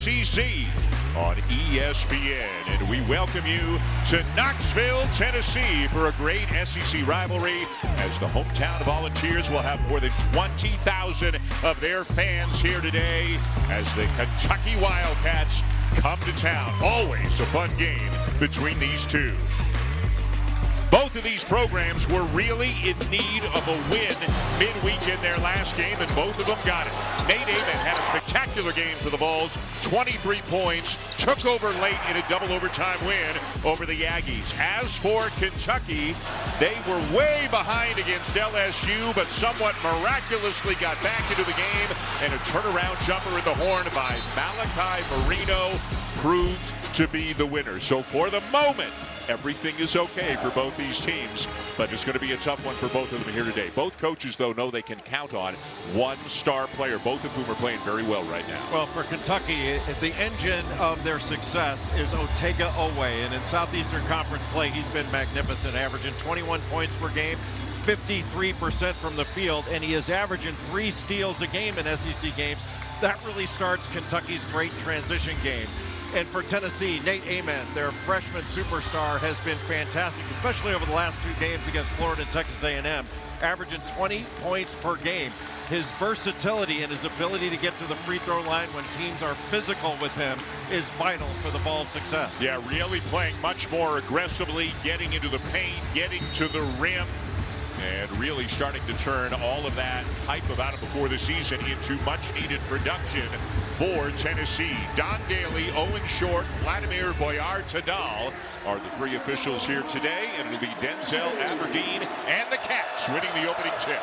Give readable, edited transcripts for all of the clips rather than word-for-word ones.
CC on ESPN, and we welcome you to Knoxville, Tennessee for a great SEC rivalry as the hometown Volunteers will have more than 20,000 of their fans here today as the Kentucky Wildcats come to town. Always a fun game between these two. Both of these programs were really in need of a win midweek in their last game, and both of them got it. Nate Ament had a spectacular game for the Vols, 23 points, took over late in a double overtime win over the Aggies. As for Kentucky, they were way behind against LSU, but somewhat miraculously got back into the game, and a turnaround jumper in the horn by Malachi Moreno proved to be the winner. So for the moment, everything is okay for both these teams, but it's going to be a tough one for both of them here today. Both coaches, though, know they can count on one star player, both of whom are playing very well right now. Well, for Kentucky, the engine of their success is Oweh, and in Southeastern Conference play, he's been magnificent, averaging 21 points per game, 53% from the field, and he is averaging 3 steals a game in SEC games. That really starts Kentucky's great transition game. And for Tennessee, Nate Ament, their freshman superstar, has been fantastic, especially over the last 2 games against Florida and Texas A&M, averaging 20 points per game. His versatility and his ability to get to the free throw line when teams are physical with him is vital for the Vols' success. Yeah, really playing much more aggressively, getting into the paint, getting to the rim, and really starting to turn all of that hype about it before the season into much-needed production for Tennessee. Don Daly, Owen Short, Vladimir Boyar-Tadal are the 3 officials here today, and it'll be Denzel Aberdeen and the Cats winning the opening tip.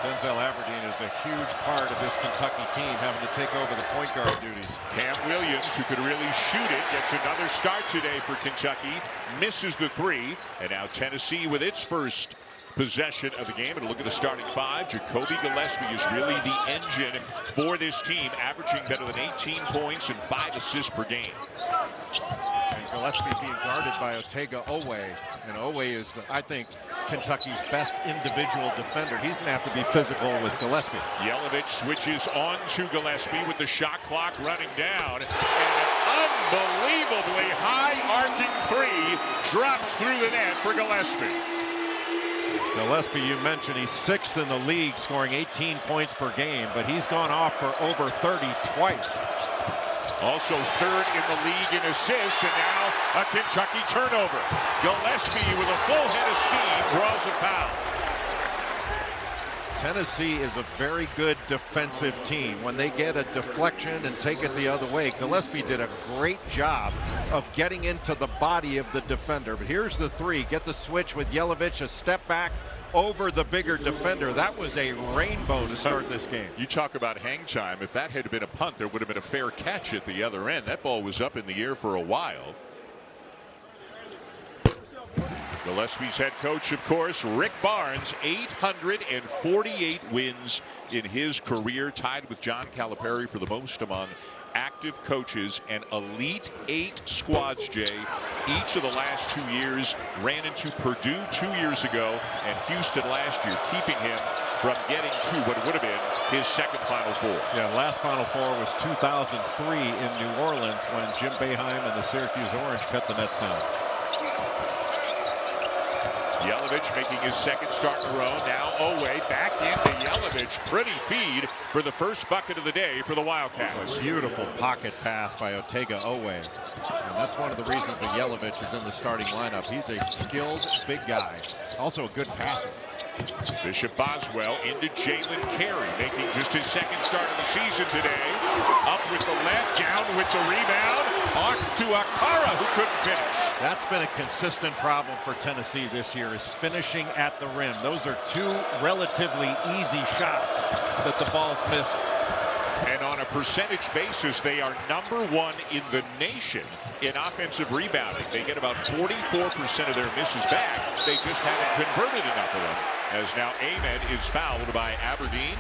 Denzel Aberdeen is a huge part of this Kentucky team, having to take over the point guard duties. Cam Williams, who could really shoot it, gets another start today for Kentucky, misses the 3, and now Tennessee with its first possession of the game. And look at the starting 5. Jacoby Gillespie is really the engine for this team, averaging better than 18 points and 5 assists per game. And Gillespie being guarded by Oweh. And Oweh is, I think, Kentucky's best individual defender. He's going to have to be physical with Gillespie. Jelavic switches on to Gillespie with the shot clock running down. And an unbelievably high-arcing 3 drops through the net for Gillespie. Gillespie, you mentioned, he's 6th in the league, scoring 18 points per game, but he's gone off for over 30 twice. Also 3rd in the league in assists, and now a Kentucky turnover. Gillespie with a full head of steam draws a foul. Tennessee is a very good defensive team. When they get a deflection and take it the other way, Gillespie did a great job of getting into the body of the defender. But here's the 3. Get the switch with Jelavic, a step back over the bigger defender. That was a rainbow to start this game. You talk about hang time. If that had been a punt, there would have been a fair catch at the other end. That ball was up in the air for a while. Gillespie's head coach, of course, Rick Barnes, 848 wins in his career, tied with John Calipari for the most among active coaches, and Elite 8 squads, Jay. Each of the last 2 years. Ran into Purdue 2 years ago and Houston last year, keeping him from getting to what would have been his 2nd Final Four. Yeah, last Final Four was 2003 in New Orleans when Jim Boeheim and the Syracuse Orange cut the nets down. Jelavic making his 2nd start in a row. Now Oweh back into Jelavic. Pretty feed for the first bucket of the day for the Wildcats. A beautiful pocket pass by Oweh. And that's one of the reasons that Jelavic is in the starting lineup. He's a skilled big guy. Also a good passer. Bishop Boswell into Jalen Carey, making just his 2nd start of the season today. Up with the left, down with the rebound. Off to Akara, who couldn't finish. That's been a consistent problem for Tennessee this year, is finishing at the rim. Those are 2 relatively easy shots that the Vols missed. And on a percentage basis, they are #1 in the nation in offensive rebounding. They get about 44% of their misses back. They just haven't converted enough of them. As now Ament is fouled by Aberdeen.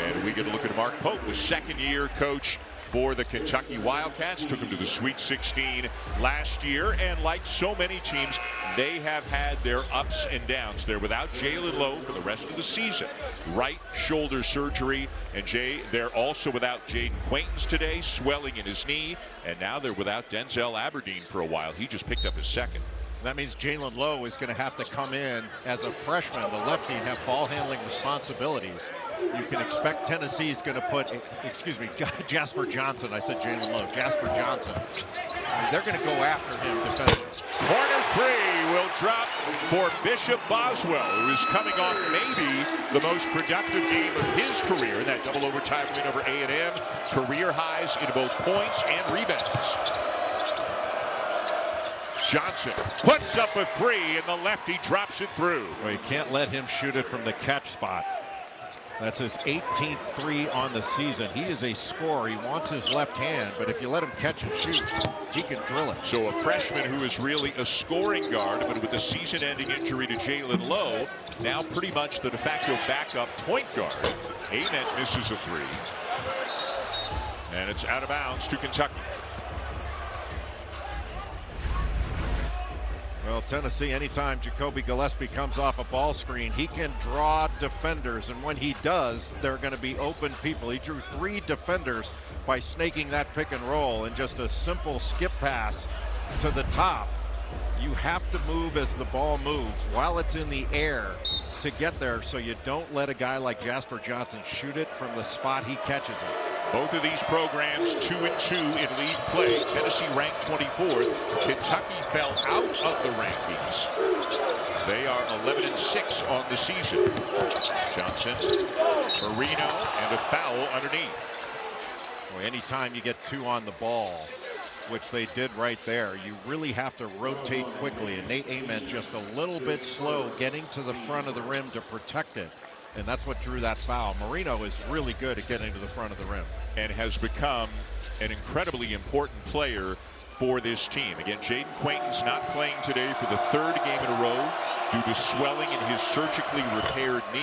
And we get a look at Mark Pope, the 2nd-year coach for the Kentucky Wildcats. Took them to the Sweet 16 last year, and like so many teams, they have had their ups and downs. They're without Jalen Lowe for the rest of the season. Right shoulder surgery, and they're also without Jaden Quaintance today, swelling in his knee, and now they're without Denzel Aberdeen for a while. He just picked up his second. That means Jalen Lowe is going to have to come in as a freshman, the lefty, and have ball handling responsibilities. You can expect Tennessee's going to put, excuse me, Jasper Johnson. I said Jalen Lowe, Jasper Johnson. I mean, they're going to go after him defensively. Corner three will drop for Bishop Boswell, who is coming off maybe the most productive game of his career in that double overtime win over A&M. Career highs in both points and rebounds. Johnson puts up a three, and the lefty drops it through. Well, you can't let him shoot it from the catch spot. That's his 18th three on the season. He is a scorer. He wants his left hand, but if you let him catch and shoot, he can drill it. So a freshman who is really a scoring guard, but with a season-ending injury to Jalen Lowe, now pretty much the de facto backup point guard. Ament misses a three, and it's out of bounds to Kentucky. Well, Tennessee, anytime Jacoby Gillespie comes off a ball screen, he can draw defenders, and when he does, they're going to be open people. He drew 3 defenders by snaking that pick and roll, and just a simple skip pass to the top. You have to move as the ball moves while it's in the air to get there, so you don't let a guy like Jasper Johnson shoot it from the spot he catches it. Both of these programs 2-2 in league play. Tennessee ranked 24th. Kentucky fell out of the rankings. They are 11-6 on the season. Johnson, Moreno, and a foul underneath. Boy, anytime you get 2 on the ball, which they did right there, you really have to rotate quickly, and Nate Ament just a little bit slow getting to the front of the rim to protect it. And that's what drew that foul. Moreno is really good at getting to the front of the rim. And has become an incredibly important player for this team. Again, Jaden Quaintance not playing today for the 3rd game in a row due to swelling in his surgically repaired knee.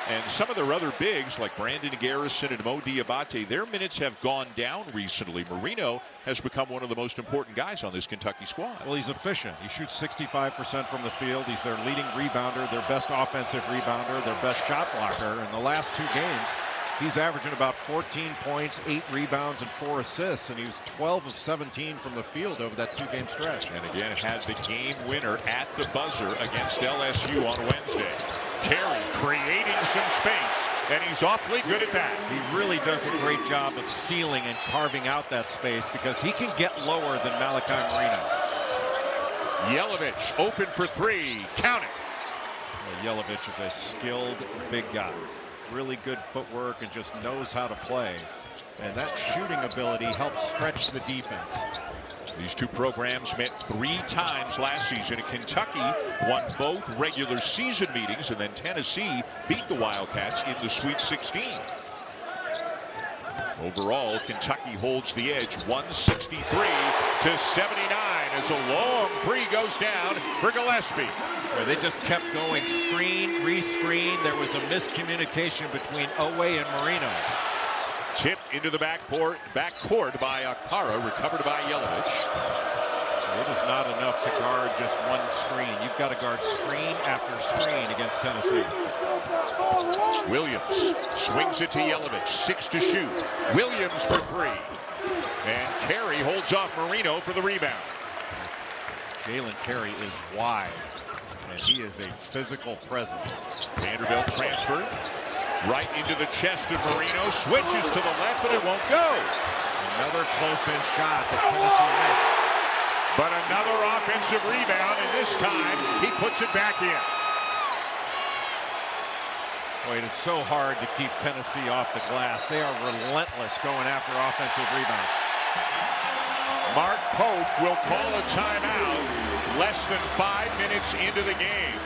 And some of their other bigs, like Brandon Garrison and Dioubate, their minutes have gone down recently. Moreno has become one of the most important guys on this Kentucky squad. Well, he's efficient. He shoots 65% from the field. He's their leading rebounder, their best offensive rebounder, their best shot blocker. In the last 2 games, he's averaging about 14 points, 8 rebounds, and 4 assists, and he was 12 of 17 from the field over that 2-game stretch. And again, had the game winner at the buzzer against LSU on Wednesday. Carey creating some space, and he's awfully good at that. He really does a great job of sealing and carving out that space because he can get lower than Malachi Moreno. Jelavic open for 3. Count it. Well, Jelavic is a skilled big guy. Really good footwork and just knows how to play. And that shooting ability helps stretch the defense. These 2 programs met 3 times last season. Kentucky won both regular season meetings, and then Tennessee beat the Wildcats in the Sweet 16. Overall, Kentucky holds the edge 163-79 as a long three goes down for Gillespie. Well, they just kept going screen, re-screen. There was a miscommunication between Oweh and Moreno. Tipped into the backcourt by Akara, recovered by Jelavic. It is not enough to guard just one screen. You've got to guard screen after screen against Tennessee. Williams swings it to Jelavic, 6 to shoot. Williams for 3. And Carey holds off Moreno for the rebound. Jalen Carey is wide, and he is a physical presence. Vanderbilt transfer right into the chest of Moreno, switches to the left, but it won't go. Another close-in shot that Tennessee missed. But another offensive rebound, and this time he puts it back in. Boy, it is so hard to keep Tennessee off the glass. They are relentless going after offensive rebounds. Mark Pope will call a timeout less than 5 minutes into the game.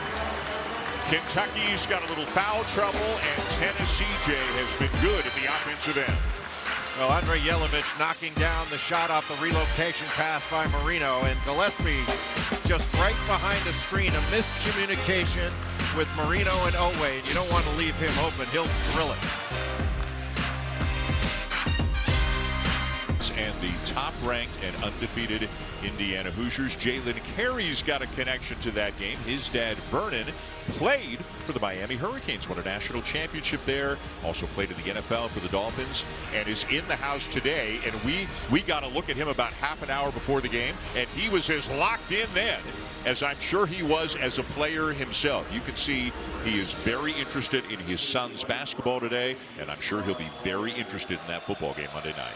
Kentucky's got a little foul trouble, and Tennessee, Jay, has been good at the offensive end. Well, Andre Jelavic knocking down the shot off the relocation pass by Moreno, and Gillespie just right behind the screen. A miscommunication with Moreno and Oweh, and you don't want to leave him open. He'll drill it. and the top-ranked and undefeated Indiana Hoosiers. Jalen Carey's got a connection to that game. His dad, Vernon, played for the Miami Hurricanes, won a national championship there, also played in the NFL for the Dolphins, and is in the house today. And we got a look at him about half an hour before the game, and he was as locked in then as I'm sure he was as a player himself. You can see he is very interested in his son's basketball today, and I'm sure he'll be very interested in that football game Monday night.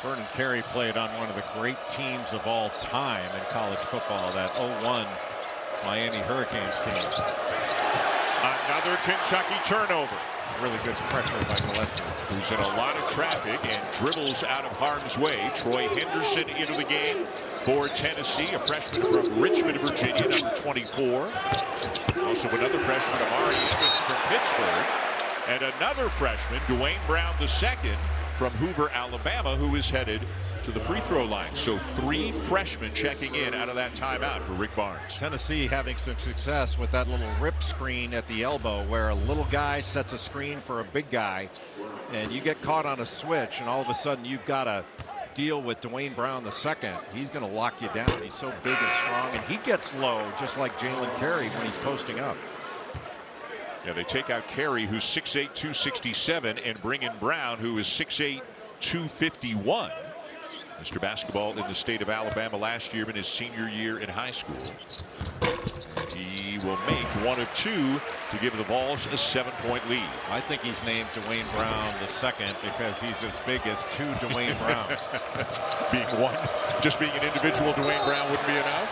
Vernon Carey played on one of the great teams of all time in college football, that 01 Miami Hurricanes team. Another Kentucky turnover. Really good pressure by Gillespie, who's in a lot of traffic and dribbles out of harm's way. Troy Henderson into the game for Tennessee, a freshman from Richmond, Virginia, number 24. Also another freshman, Amari Ament from Pittsburgh. And another freshman, Dwayne Brown II from Hoover, Alabama, who is headed to the free throw line. So 3 freshmen checking in out of that timeout for Rick Barnes. Tennessee having some success with that little rip screen at the elbow, where a little guy sets a screen for a big guy, and you get caught on a switch, and all of a sudden you've got to deal with Dwayne Brown II. He's going to lock you down. He's so big and strong, and he gets low just like Jalen Carey when he's posting up. Yeah, they take out Carey, who's 6'8", 267, and bring in Brown, who is 6'8", 251. Mr. Basketball in the state of Alabama last year in his senior year in high school. He will make 1 of 2 to give the Vols a 7-point lead. I think he's named Dwayne Brown II because he's as big as 2 Dwayne Browns. Just being an individual Dwayne Brown wouldn't be enough.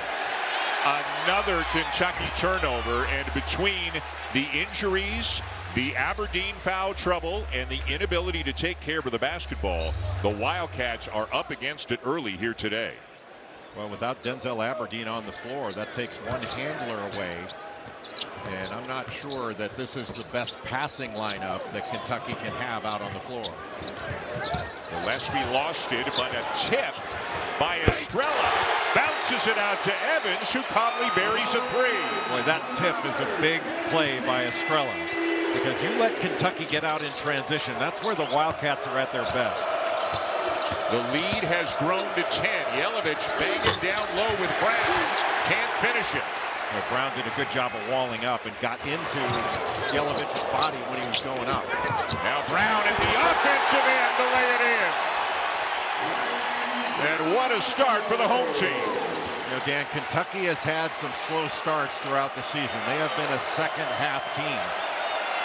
Another Kentucky turnover, and between the injuries, the Aberdeen foul trouble, and the inability to take care of the basketball, the Wildcats are up against it early here today. Well, without Denzel Aberdeen on the floor, that takes one handler away. And I'm not sure that this is the best passing lineup that Kentucky can have out on the floor. Gillespie lost it, but a tip by Estrella bounces it out to Evans, who calmly buries a 3. Boy, that tip is a big play by Estrella, because you let Kentucky get out in transition. That's where the Wildcats are at their best. The lead has grown to 10. Jelavic banging down low with Brown. Can't finish it. Well, Brown did a good job of walling up and got into Jelavic's body when he was going up. Now Brown at the offensive end to lay it in. And what a start for the home team. You know, Dan, Kentucky has had some slow starts throughout the season. They have been a second-half team.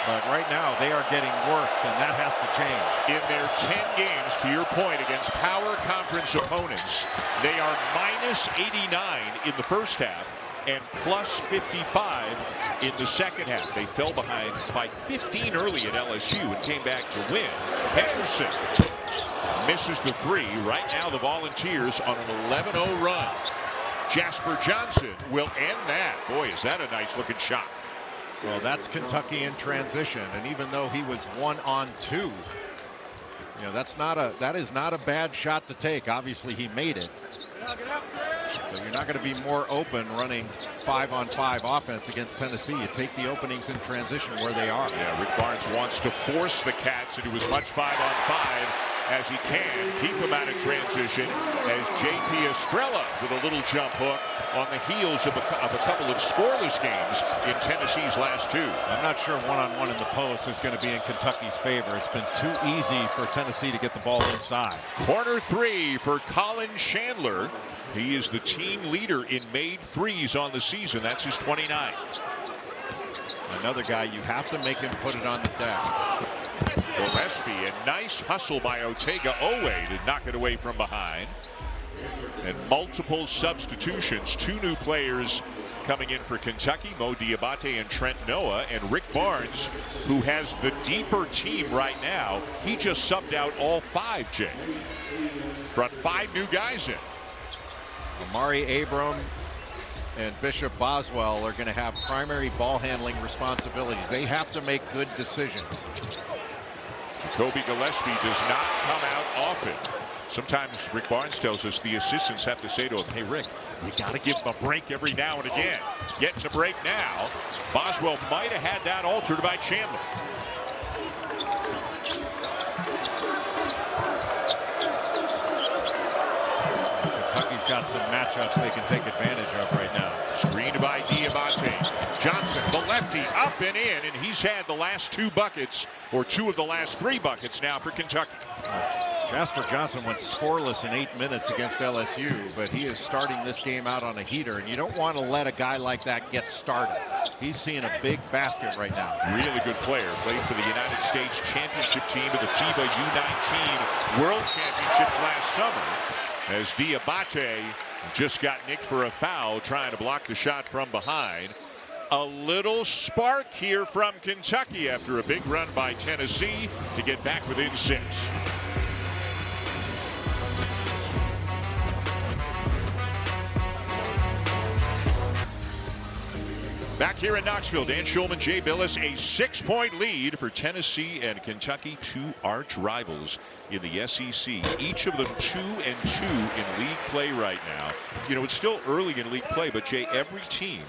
But right now, they are getting worked, and that has to change. In their 10 games, to your point, against power conference opponents, they are minus 89 in the first half and plus 55 in the second half. They fell behind by 15 early at LSU and came back to win. Henderson misses the 3. Right now, the Volunteers on an 11-0 run. Jasper Johnson will end that. Boy, is that a nice-looking shot. Well, that's Kentucky in transition, and even though he was 1-on-2, you know, that is not a bad shot to take. Obviously, he made it. So you're not going to be more open running 5-on-5 offense against Tennessee. You take the openings in transition where they are. Yeah, Rick Barnes wants to force the Cats into as much 5-on-5 as he can, keep them out of transition, as J.P. Estrella with a little jump hook on the heels of a couple of scoreless games in Tennessee's last 2. I'm not sure one-on-one in the post is going to be in Kentucky's favor. It's been too easy for Tennessee to get the ball inside. Corner 3 for Colin Chandler. He is the team leader in made 3s on the season. That's his 29th. Another guy, you have to make him put it on the deck. Gillespie, a nice hustle by Oweh to knock it away from behind. And multiple substitutions. 2 new players coming in for Kentucky, Mo Dioubate and Trent Noah, and Rick Barnes, who has the deeper team right now. He just subbed out all 5, Jay. Brought 5 new guys in. Amari Abram and Bishop Boswell are going to have primary ball handling responsibilities. They have to make good decisions. Kobe Gillespie does not come out often. Sometimes Rick Barnes tells us the assistants have to say to him, hey, Rick, we got to give him a break every now and again. Getting a break now. Boswell might have had that altered by Chandler. some matchups they can take advantage of right now. Screened by Dioubate. Johnson, the lefty, up and in, and he's had the last 2 buckets, or 2 of the last 3 buckets now for Kentucky. Jasper Johnson went scoreless in 8 minutes against LSU, but he is starting this game out on a heater, and you don't want to let a guy like that get started. He's seeing a big basket right now. Really good player. Played for the United States championship team of the FIBA U19 World Championships last summer, as Dioubate just got nicked for a foul trying to block the shot from behind. A little spark here from Kentucky after a big run by Tennessee to get back within 6. Back here in Knoxville, Dan Schulman, Jay Billis, a 6-point lead for Tennessee and Kentucky, 2 arch rivals in the SEC. Each of them 2-2 in league play right now. You know, it's still early in league play, but Jay, every team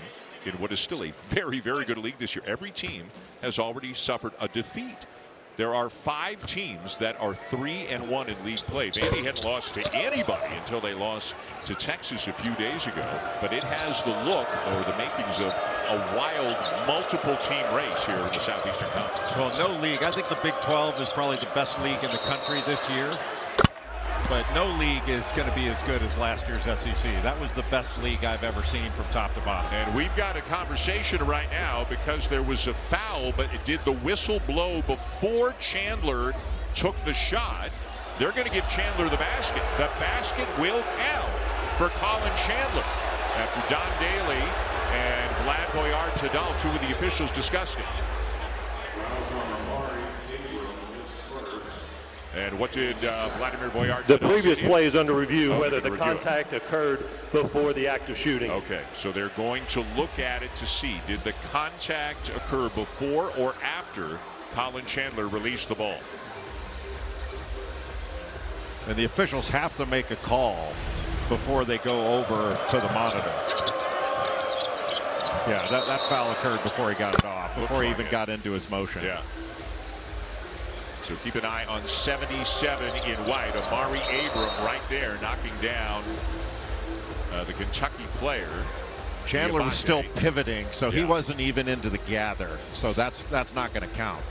in what is still a very, very good league this year, every team has already suffered a defeat. There are 5 teams that are 3-1 in league play. Vandy hadn't lost to anybody until they lost to Texas a few days ago. But it has the look or the makings of a wild multiple team race here in the Southeastern Conference. Well, no league. I think the Big 12 is probably the best league in the country this year. But no league is going to be as good as last year's SEC. That was the best league I've ever seen from top to bottom. And we've got a conversation right now because there was a foul, but it did the whistle blow before Chandler took the shot. They're going to give Chandler the basket. The basket will count for Colin Chandler after Don Daly and Vlad Voyard-Tadal, 2 of the officials, discussed it. And what did Vladimir Voyard? The previous play is under review, whether the contact occurred before the act of shooting. Okay, so they're going to look at it to see, did the contact occur before or after Colin Chandler released the ball? And the officials have to make a call before they go over to the monitor. Yeah, that foul occurred before he got it off, before he even got into his motion. Yeah. So keep an eye on 77 in white. Amari Abram right there knocking down the Kentucky player. Chandler was still pivoting, so he wasn't even into the gather. So that's not going to count.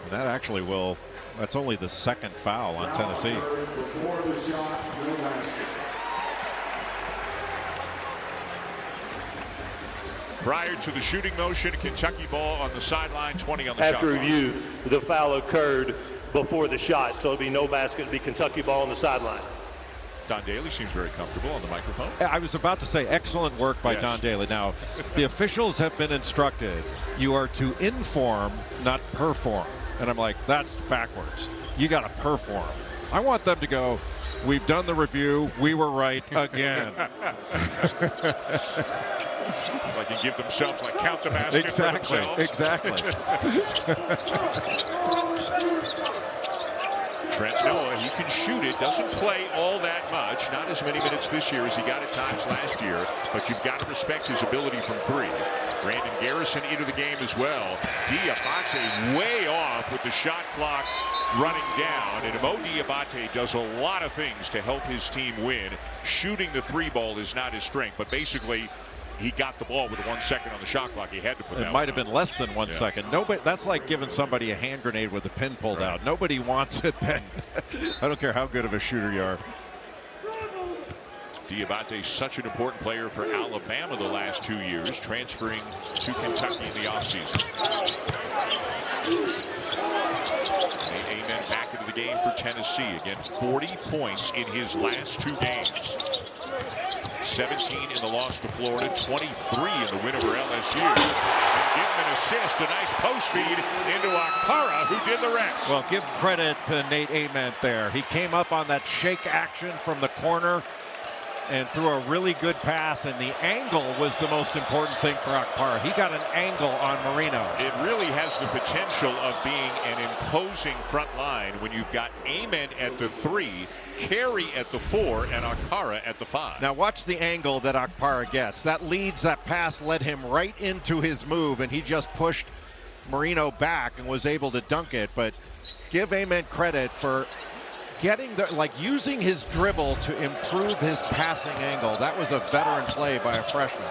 And that actually will, that's only the 2nd foul on Tennessee. Before the shot, no basket. Prior to the shooting motion, Kentucky ball on the sideline, 20 on the shot clock. After review, the foul occurred before the shot, so it'll be no basket, it'll be Kentucky ball on the sideline. Don Daly seems very comfortable on the microphone. I was about to say excellent work by Don Daly. Now, the officials have been instructed you are to inform, not perform. And I'm like, that's backwards. You got to perform. I want them to go, we've done the review, we were right again. Like you give themselves, like count the basket for themselves. Exactly. Trent Noah, he can shoot it, doesn't play all that much, not as many minutes this year as he got at times last year, but you've got to respect his ability from 3. Brandon Garrison into the game as well. Dioubate way off with the shot clock running down, and Mo Dioubate does a lot of things to help his team win. Shooting the 3 ball is not his strength, but basically he got the ball with 1 second on the shot clock. He had to put that. It might have been less than 1 second. Nobody. That's like giving somebody a hand grenade with a pin pulled out. Nobody wants it then. I don't care how good of a shooter you are. Dioubate, such an important player for Alabama the last 2 years, transferring to Kentucky in the offseason. Ament back into the game for Tennessee. Again, 40 points in his last 2 games. 17 in the loss to Florida, 23 in the win over LSU. And give him an assist, a nice post feed into Akpara, who did the rest. Well, give credit to Nate Ament there. He came up on that shake action from the corner and threw a really good pass, and the angle was the most important thing for Akpara. He got an angle on Moreno. It really has the potential of being an imposing front line when you've got Ament at the 3, Carey at the 4, and Akpara at the 5. Now watch the angle that Akpara gets. That pass led him right into his move, and he just pushed Moreno back and was able to dunk it, but give Ament credit for getting using his dribble to improve his passing angle. That was a veteran play by a freshman.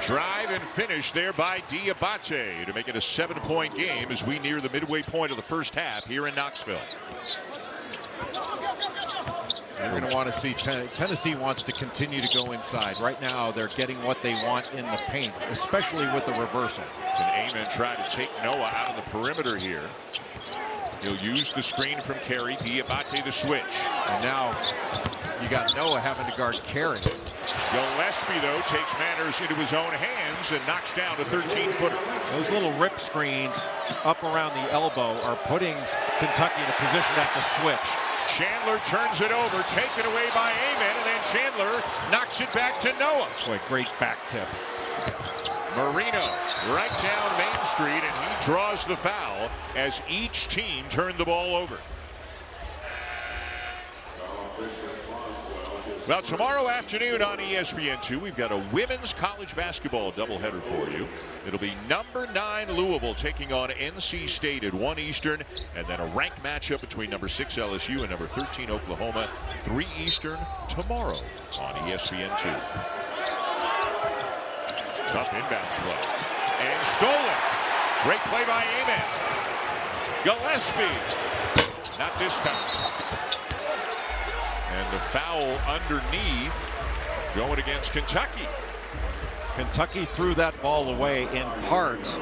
Drive and finish there by Dioubate to make it a 7-point game as we near the midway point of the first half here in Knoxville. You're going to want to see Tennessee wants to continue to go inside. Right now, they're getting what they want in the paint, especially with the reversal. And Ament try to take Noah out of the perimeter here. He'll use the screen from Carey. Dioubate the switch. And now you got Noah having to guard Carey. Gillespie, though, takes matters into his own hands and knocks down the 13-footer. Those little rip screens up around the elbow are putting Kentucky in a position at the switch. Chandler turns it over, taken away by Ament, and then Chandler knocks it back to Noah. Boy, great back tip. Moreno right down Main Street, and he draws the foul as each team turned the ball over. Well, tomorrow afternoon on ESPN2, we've got a women's college basketball doubleheader for you. It'll be number 9 Louisville taking on NC State at 1 Eastern, and then a ranked matchup between number 6 LSU and number 13 Oklahoma, 3 Eastern tomorrow on ESPN2. Tough inbounds play. And stolen. Great play by Ament. Gillespie. Not this time. And the foul underneath going against Kentucky. Kentucky threw that ball away in part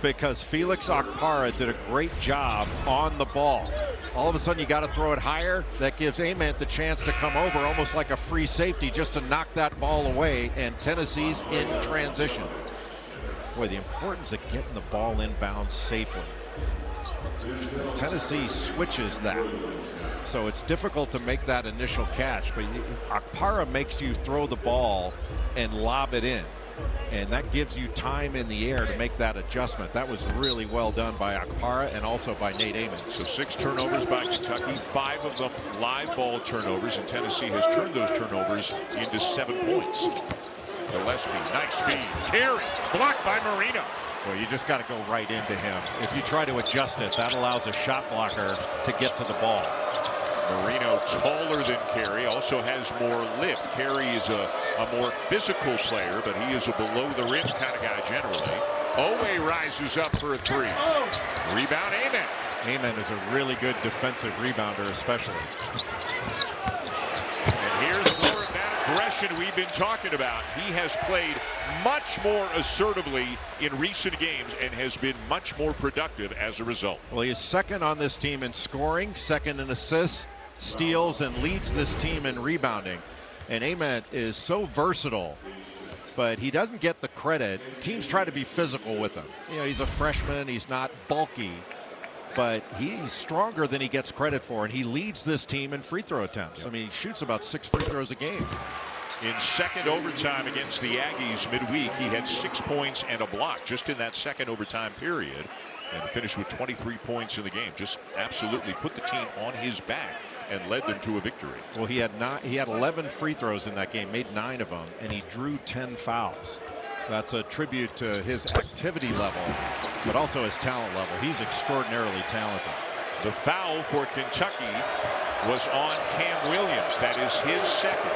because Felix Okpara did a great job on the ball. All of a sudden you got to throw it higher. That gives Ament the chance to come over almost like a free safety just to knock that ball away, and Tennessee's in transition. Boy, the importance of getting the ball inbounds safely. Tennessee switches that, so it's difficult to make that initial catch, but Okpara makes you throw the ball and lob it in, and that gives you time in the air to make that adjustment. That was really well done by Okpara and also by Nate Ament. So 6 turnovers by Kentucky, 5 of them live ball turnovers, and Tennessee has turned those turnovers into 7 points. Gillespie, nice speed. Carey, blocked by Moreno. Well, you just got to go right into him. If you try to adjust it, that allows a shot blocker to get to the ball. Moreno taller than Carey, also has more lift. Carey is a more physical player, but he is a below the rim kind of guy generally. Oweh rises up for a 3. Rebound, Ament. Ament is a really good defensive rebounder, especially. And here's more of that aggression we've been talking about. He has played much more assertively in recent games and has been much more productive as a result. Well, he is second on this team in scoring, second in assists, steals, and leads this team in rebounding. And Ament is so versatile, but he doesn't get the credit. Teams try to be physical with him. You know, he's a freshman, he's not bulky, but he's stronger than he gets credit for, and he leads this team in free throw attempts. I mean, he shoots about 6 free throws a game. In second overtime against the Aggies midweek, he had 6 points and a block just in that second overtime period, and finished with 23 points in the game. Just absolutely put the team on his back and led them to a victory. Well, he had 11 free throws in that game, made 9 of them, and he drew 10 fouls. That's a tribute to his activity level, but also his talent level. He's extraordinarily talented. The foul for Kentucky was on Cam Williams. That is his second.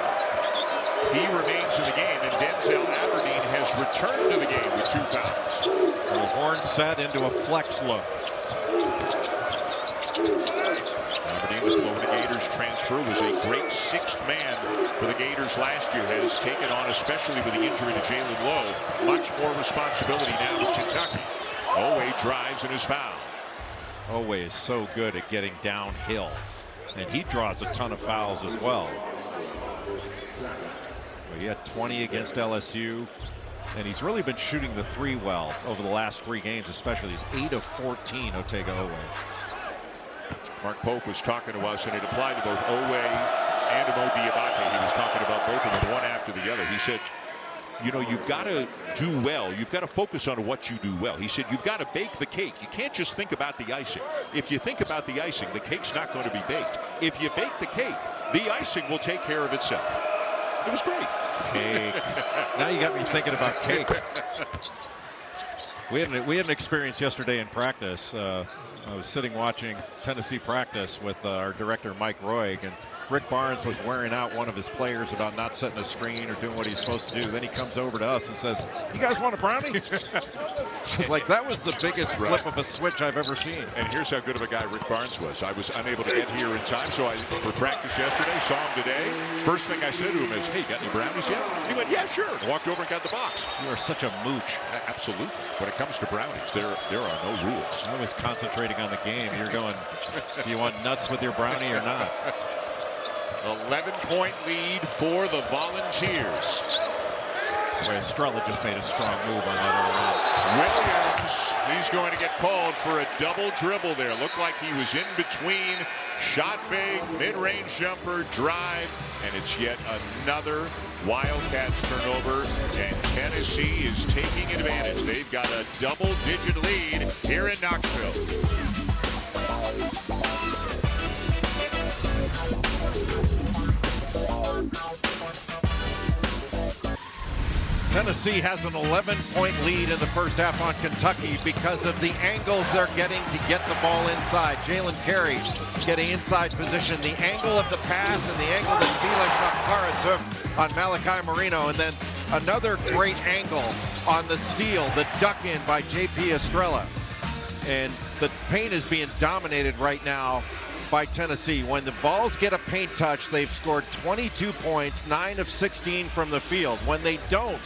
He remains in the game, and Denzel Aberdeen has returned to the game with 2 fouls. The horn set into a flex look. Aberdeen, the Florida Gators transfer, was a great 6th man for the Gators last year. Has taken on, especially with the injury to Jalen Lowe, much more responsibility now with Kentucky. Oweh drives and is fouled. Oweh is so good at getting downhill, and he draws a ton of fouls as well. He had 20 against LSU, and he's really been shooting the 3 well over the last 3 games, especially. He's 8 of 14, Otega Oweh. Mark Pope was talking to us, and it applied to both Oweh and Dioubate. He was talking about both of them one after the other. He said, you know, you've got to do well. You've got to focus on what you do well. He said, you've got to bake the cake. You can't just think about the icing. If you think about the icing, the cake's not going to be baked. If you bake the cake, the icing will take care of itself. It was great. Cake. Now you got me thinking about cake. We had an experience yesterday in practice. I was sitting watching Tennessee practice with our director, Mike Roig, and Rick Barnes was wearing out one of his players about not setting a screen or doing what he's supposed to do. Then he comes over to us and says, "You guys want a brownie?" I was like, that was the biggest flip of a switch I've ever seen. And here's how good of a guy Rick Barnes was. I was unable to get here in time, so I, for practice yesterday, saw him today. First thing I said to him is, "Hey, got any brownies yet?" He went, "Yeah, sure." Walked over and got the box. You are such a mooch. Absolutely. When it comes to brownies, there are no rules. I was concentrating on the game. You're going, do you want nuts with your brownie or not? 11-point lead for the Volunteers. Boy, Estrella just made a strong move on that. Williams, he's going to get called for a double dribble there. Looked like he was in between. Shot fake, mid-range jumper, drive, and it's yet another Wildcats turnover, and Tennessee is taking advantage. They've got a double-digit lead here in Knoxville. Tennessee has an 11-point lead in the first half on Kentucky because of the angles they're getting to get the ball inside. Jalen Carey getting inside position, the angle of the pass and the angle that Felix Okpara took on Malachi Moreno, and then another great angle on the seal, the duck in by J.P. Estrella. And the paint is being dominated right now by Tennessee. When the Vols get a paint touch, they've scored 22 points, 9 of 16 from the field. When they don't,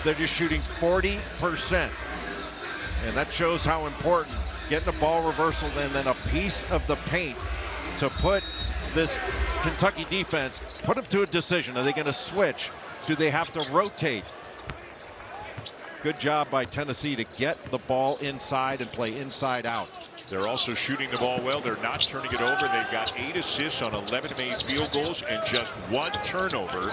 they're just shooting 40%. And that shows how important getting a ball reversal and then a piece of the paint to put this Kentucky defense, put them to a decision. Are they going to switch? Do they have to rotate? Good job by Tennessee to get the ball inside and play inside out. They're also shooting the ball well. They're not turning it over. They've got 8 assists on 11 made field goals and just 1 turnover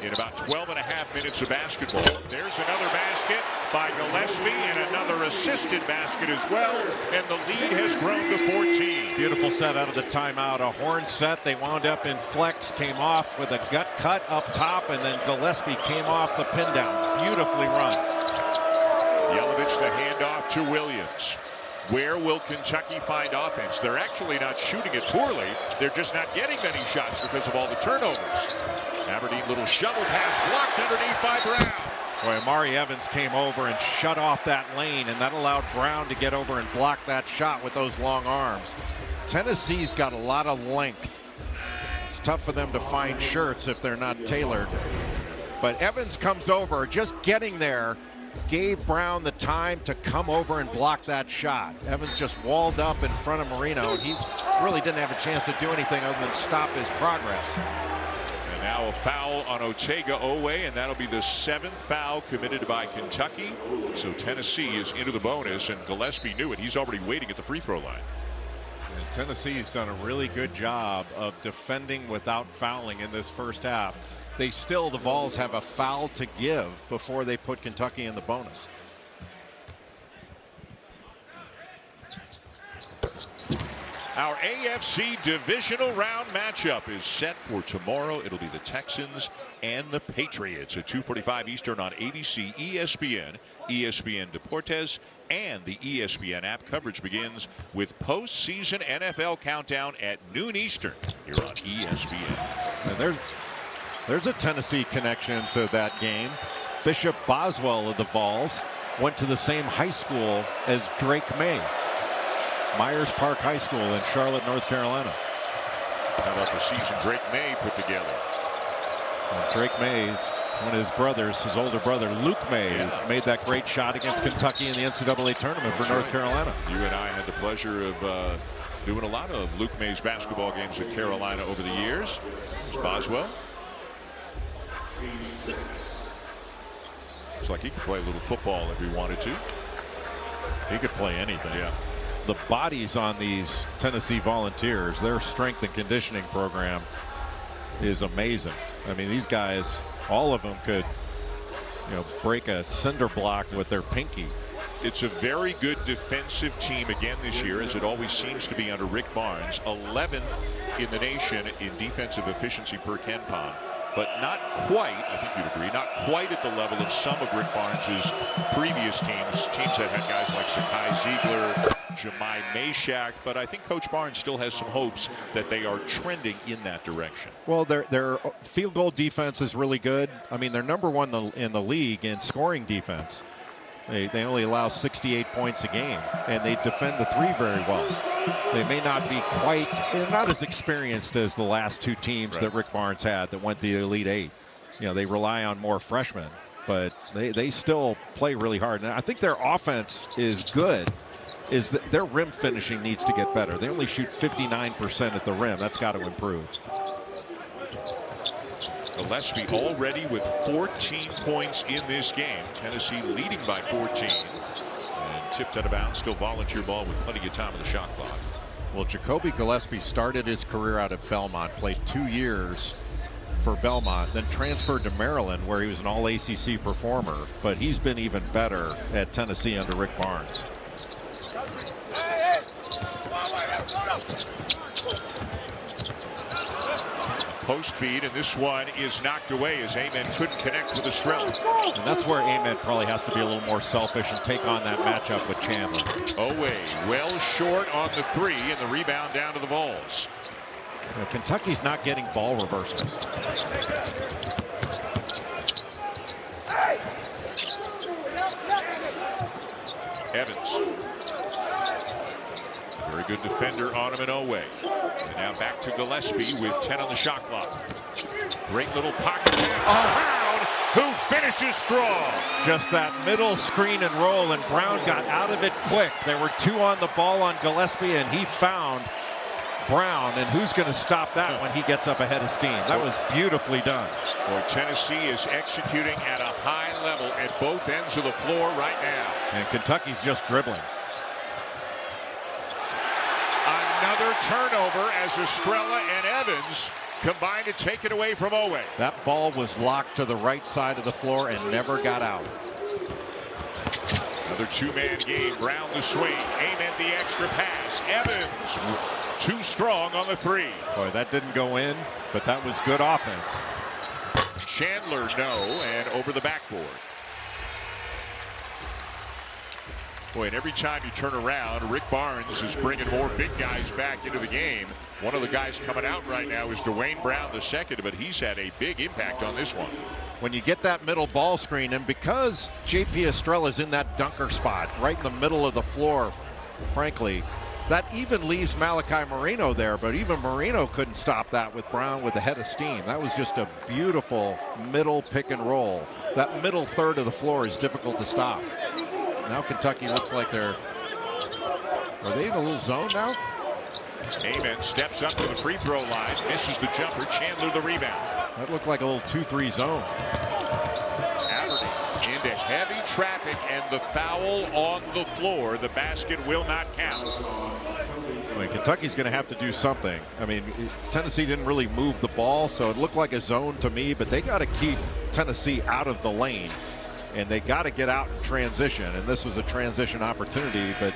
in about 12 and a half minutes of basketball. There's another basket by Gillespie and another assisted basket as well, and the lead has grown to 14. Beautiful set out of the timeout. A horn set. They wound up in flex, came off with a gut cut up top, and then Gillespie came off the pin down. Beautifully run. Jelavic the handoff to Williams. Where will Kentucky find offense? They're actually not shooting it poorly. They're just not getting many shots because of all the turnovers. Aberdeen, little shovel pass blocked underneath by Brown. Boy, Amari Evans came over and shut off that lane, and that allowed Brown to get over and block that shot with those long arms. Tennessee's got a lot of length. It's tough for them to find shirts if they're not tailored. But Evans comes over, just getting there, gave Brown the time to come over and block that shot. Evans just walled up in front of Moreno, and he really didn't have a chance to do anything other than stop his progress. And now a foul on Oweh, and that'll be the 7th foul committed by Kentucky. So Tennessee is into the bonus, and Gillespie knew it. He's already waiting at the free throw line. And Tennessee's done a really good job of defending without fouling in this first half. The Vols have a foul to give before they put Kentucky in the bonus. Our AFC divisional round matchup is set for tomorrow. It'll be the Texans and the Patriots at 2:45 Eastern on ABC, ESPN, ESPN Deportes, and the ESPN app. Coverage begins with postseason NFL countdown at noon Eastern here on ESPN. And there's a Tennessee connection to that game. Bishop Boswell of the Vols went to the same high school as Drake May. Myers Park High School in Charlotte, North Carolina. How about the season Drake May put together? And Drake May's one of his brothers, his older brother, Luke May, made that great shot against Kentucky in the NCAA tournament for North Carolina. You and I had the pleasure of doing a lot of Luke May's basketball games at Carolina over the years. There's Boswell. Looks like he could play a little football if he wanted to. He could play anything. Yeah. The bodies on these Tennessee Volunteers, their strength and conditioning program is amazing. I mean, these guys, all of them could, break a cinder block with their pinky. It's a very good defensive team again this year, as it always seems to be under Rick Barnes. 11th in the nation in defensive efficiency per KenPom. but not quite, I think you'd agree, not quite at the level of some of Rick Barnes' previous teams that had guys like Sakai Ziegler, Jemai Meshack, but I think Coach Barnes still has some hopes that they are trending in that direction. Well, their field goal defense is really good. I mean, they're number one in the league in scoring defense. They only allow 68 points a game, and they defend the three very well. They may not be quite, they're not as experienced as the last two teams that Rick Barnes had that went the Elite Eight. You know, they rely on more freshmen, but they still play really hard. And I think their offense is good. Is that their rim finishing needs to get better. They only shoot 59% at the rim. That's got to improve. Gillespie already with 14 points in this game. Tennessee leading by 14. And tipped out of bounds. Still volunteer ball with plenty of time on the shot clock. Well, Jacoby Gillespie started his career out at Belmont, played 2 years for Belmont, then transferred to Maryland where he was an all-ACC performer. But he's been even better at Tennessee under Rick Barnes. Post feed, and this one is knocked away as Ament couldn't connect with Estrella. And that's where Ament probably has to be a little more selfish and take on that matchup with Chandler. Oweh well short on the three, and the rebound down to the Vols. You know, Kentucky's not getting ball reversals. Evans. Very good defender on him in Oweh. And now back to Gillespie with 10 on the shot clock. Great little pocket pass to Brown, who finishes strong. Just that middle screen and roll, and Brown got out of it quick. There were two on the ball on Gillespie, and he found Brown, and who's going to stop that when he gets up ahead of steam? That was beautifully done. Well, Tennessee is executing at a high level at both ends of the floor right now. And Kentucky's just dribbling. Another turnover as Estrella and Evans combine to take it away from Oweh. That ball was locked to the right side of the floor and never got out. Another two-man game. Brown the swing. Ament the extra pass. Evans too strong on the three. Boy, that didn't go in, but that was good offense. Chandler no, and over the backboard. Boy, and every time you turn around, Rick Barnes is bringing more big guys back into the game. One of the guys coming out right now is Dwayne Brown II, but he's had a big impact on this one. When you get that middle ball screen, and because J.P. Estrella's in that dunker spot right in the middle of the floor, frankly, that even leaves Malachi Moreno there, but even Moreno couldn't stop that with Brown with the head of steam. That was just a beautiful middle pick and roll. That middle third of the floor is difficult to stop. Now Kentucky looks like are they in a little zone now? Ament steps up to the free throw line, misses the jumper. Chandler the rebound. That looked like a little 2-3 zone. Aberdeen into heavy traffic, and the foul on the floor. The basket will not count. I mean, Kentucky's going to have to do something. I mean, Tennessee didn't really move the ball, so it looked like a zone to me, but they got to keep Tennessee out of the lane. And they got to get out in transition, and this was a transition opportunity, but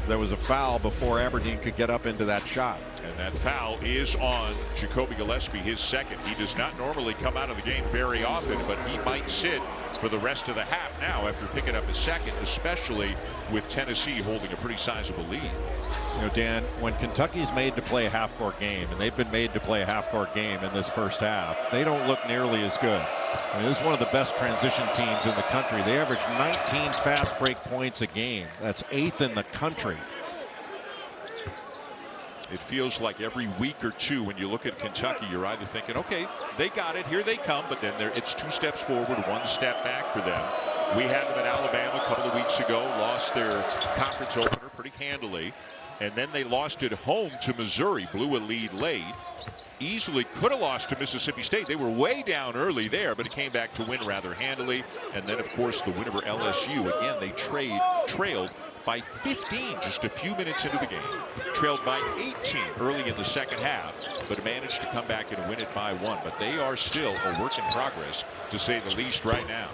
there was a foul before Aberdeen could get up into that shot. And that foul is on Jacoby Gillespie, his second. He does not normally come out of the game very often, but he might sit for the rest of the half now after picking up his second, especially with Tennessee holding a pretty sizable lead. You know, Dan, when Kentucky's made to play a half-court game, and they've been made to play a half-court game in this first half, they don't look nearly as good. I mean, this is one of the best transition teams in the country. They average 19 fast break points a game. That's 8th in the country. It feels like every week or two when you look at Kentucky, you're either thinking, okay, they got it, here they come, but then it's 2 steps forward, 1 step back for them. We had them at Alabama a couple of weeks ago, lost their conference opener pretty handily, and then they lost at home to Missouri, blew a lead late. Easily could have lost to Mississippi State. They were way down early there, but it came back to win rather handily. And then, of course, the win over LSU. Again, they trailed by 15 just a few minutes into the game. Trailed by 18 early in the second half, but managed to come back and win it by 1. But they are still a work in progress, to say the least, right now.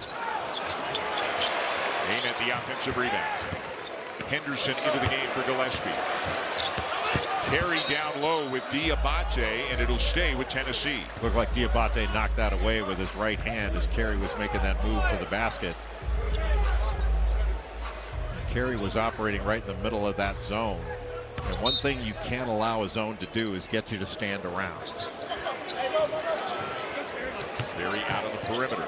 Ament the offensive rebound. Henderson into the game for Gillespie. Carry down low with Dioubate, and it'll stay with Tennessee. Looked like Dioubate knocked that away with his right hand as Carey was making that move to the basket. Carey was operating right in the middle of that zone. And one thing you can't allow a zone to do is get you to stand around. Carey out of the perimeter.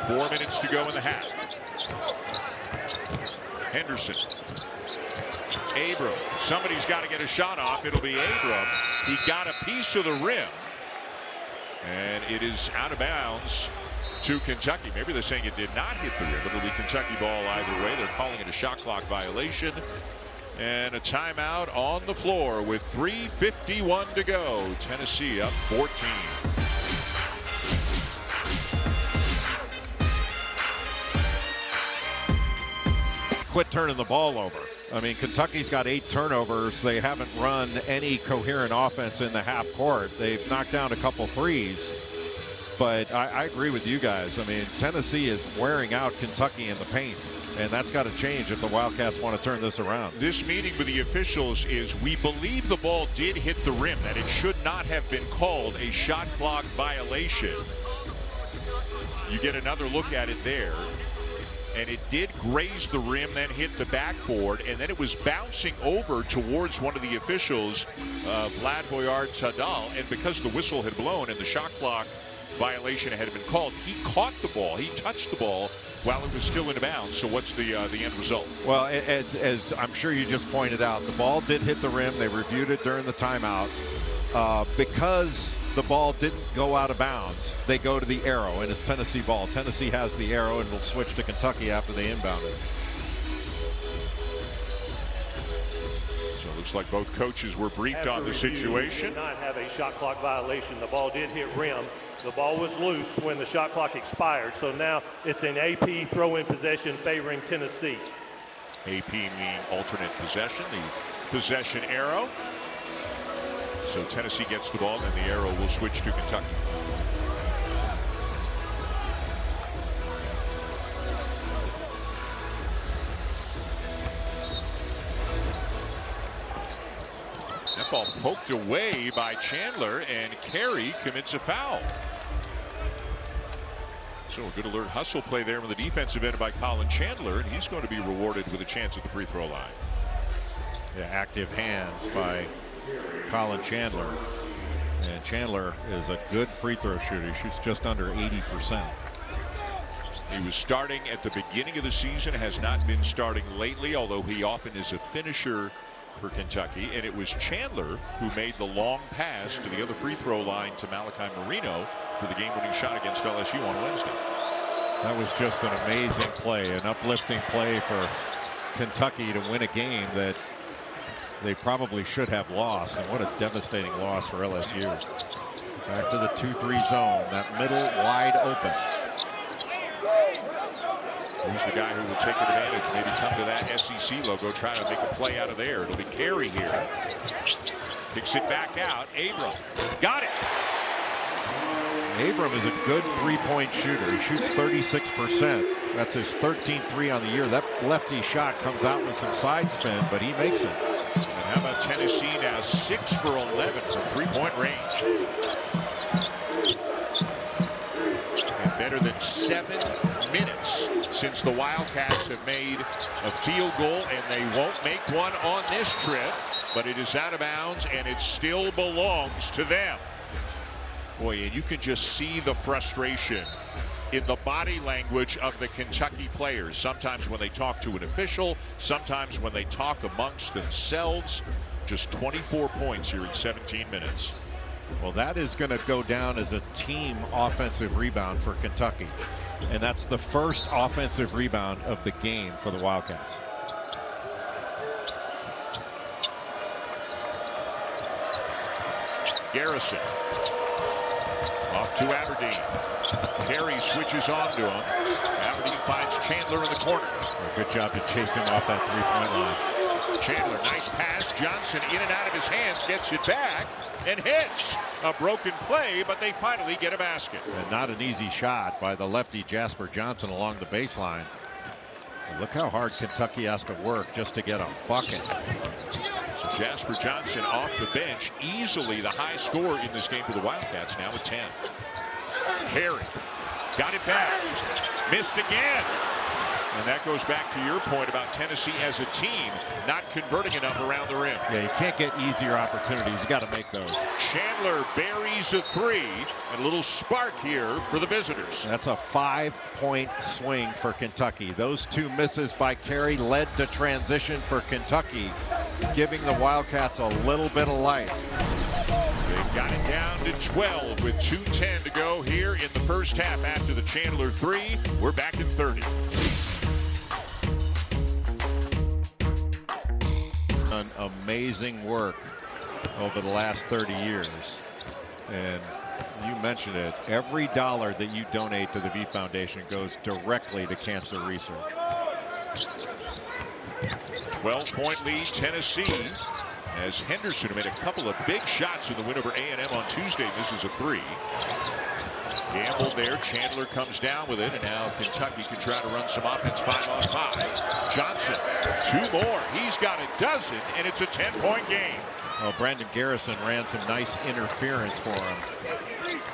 4 minutes to go in the half. Henderson. Abram. Somebody's got to get a shot off. It'll be Abram. He got a piece of the rim. And it is out of bounds to Kentucky. Maybe they're saying it did not hit the rim, but it'll be Kentucky ball either way. They're calling it a shot clock violation. And a timeout on the floor with 3:51 to go. Tennessee up 14. Quit turning the ball over. I mean, Kentucky's got 8 turnovers. They haven't run any coherent offense in the half court. They've knocked down a couple threes. But I agree with you guys. I mean, Tennessee is wearing out Kentucky in the paint. And that's got to change if the Wildcats want to turn this around. This meeting with the officials is we believe the ball did hit the rim, that it should not have been called a shot clock violation. You get another look at it there. And it did graze the rim, then hit the backboard, and then it was bouncing over towards one of the officials, Vlad Tadal, and because the whistle had blown and the shot clock violation had been called, he caught the ball, he touched the ball while it was still in bounds. So what's the end result? Well, as I'm sure you just pointed out, the ball did hit the rim. They reviewed it during the timeout. Because the ball didn't go out of bounds, they go to the arrow, and it's Tennessee ball. Tennessee has the arrow and will switch to Kentucky after they inbound it. So it looks like both coaches were briefed on the situation. Did not have a shot clock violation. The ball did hit rim. The ball was loose when the shot clock expired. So now it's an AP throw-in possession favoring Tennessee. AP meaning alternate possession, the possession arrow. So Tennessee gets the ball, and the arrow will switch to Kentucky. That ball poked away by Chandler, and Carey commits a foul. So a good alert hustle play there with the defensive end by Colin Chandler, and he's going to be rewarded with a chance at the free throw line. Yeah, active hands by Colin Chandler. And Chandler is a good free throw shooter. He shoots just under 80%. He was starting at the beginning of the season, has not been starting lately, although he often is a finisher for Kentucky. And it was Chandler who made the long pass to the other free throw line to Malachi Moreno for the game-winning shot against LSU on Wednesday. That was just an amazing play, an uplifting play for Kentucky to win a game that they probably should have lost, and what a devastating loss for LSU. Back to the 2-3 zone, that middle wide open. Who's the guy who will take advantage, maybe come to that SEC logo, try to make a play out of there. It'll be Carey here. Kicks it back out. Abram got it. Abram is a good three-point shooter. He shoots 36%. That's his 13th three on the year. That lefty shot comes out with some side spin, but he makes it. And how about Tennessee now 6 for 11 from three-point range. And better than 7 minutes since the Wildcats have made a field goal, and they won't make one on this trip, but it is out of bounds, and it still belongs to them. Boy, and you can just see the frustration in the body language of the Kentucky players. Sometimes when they talk to an official, sometimes when they talk amongst themselves. Just 24 points here in 17 minutes. Well, that is going to go down as a team offensive rebound for Kentucky. And that's the first offensive rebound of the game for the Wildcats. Garrison off to Aberdeen. Carey switches on to him. Aberdeen finds Chandler in the corner. Good job to chase him off that three-point line. Chandler, nice pass. Johnson in and out of his hands, gets it back and hits. A broken play, but they finally get a basket. And not an easy shot by the lefty Jasper Johnson along the baseline. And look how hard Kentucky has to work just to get a bucket. So Jasper Johnson off the bench, easily the high scorer in this game for the Wildcats, now with 10. Carey got it back, missed again. And that goes back to your point about Tennessee as a team not converting enough around the rim. Yeah, you can't get easier opportunities. You got to make those. Chandler buries a three, and a little spark here for the visitors. That's a 5-point swing for Kentucky. Those two misses by Carey led to transition for Kentucky, giving the Wildcats a little bit of life. They've got it down to 12 with 2:10 to go here in the first half after the Chandler three. We're back in 30. Done amazing work over the last 30 years. And you mentioned it, every dollar that you donate to the V Foundation goes directly to cancer research. 12-point lead Tennessee, as Henderson made a couple of big shots in the win over A&M on Tuesday, misses a three. Gamble there, Chandler comes down with it, and now Kentucky can try to run some offense 5-on-5. Johnson, two more, he's got a dozen, and it's a 10-point game. Well, Brandon Garrison ran some nice interference for him.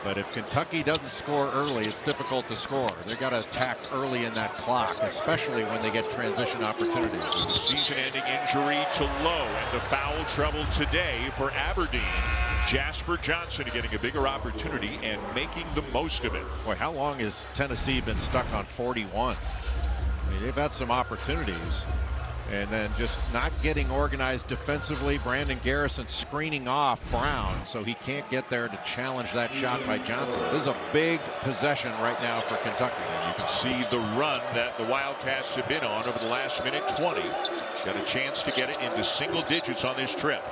But if Kentucky doesn't score early, it's difficult to score. They've got to attack early in that clock, especially when they get transition opportunities. The season-ending injury to Lowe and the foul trouble today for Aberdeen. Jasper Johnson getting a bigger opportunity and making the most of it. Boy, how long has Tennessee been stuck on 41? I mean, they've had some opportunities and then just not getting organized defensively. Brandon Garrison screening off Brown, so he can't get there to challenge that shot by Johnson. This is a big possession right now for Kentucky. And you can see the run that the Wildcats have been on over the last minute 20. Got a chance to get it into single digits on this trip.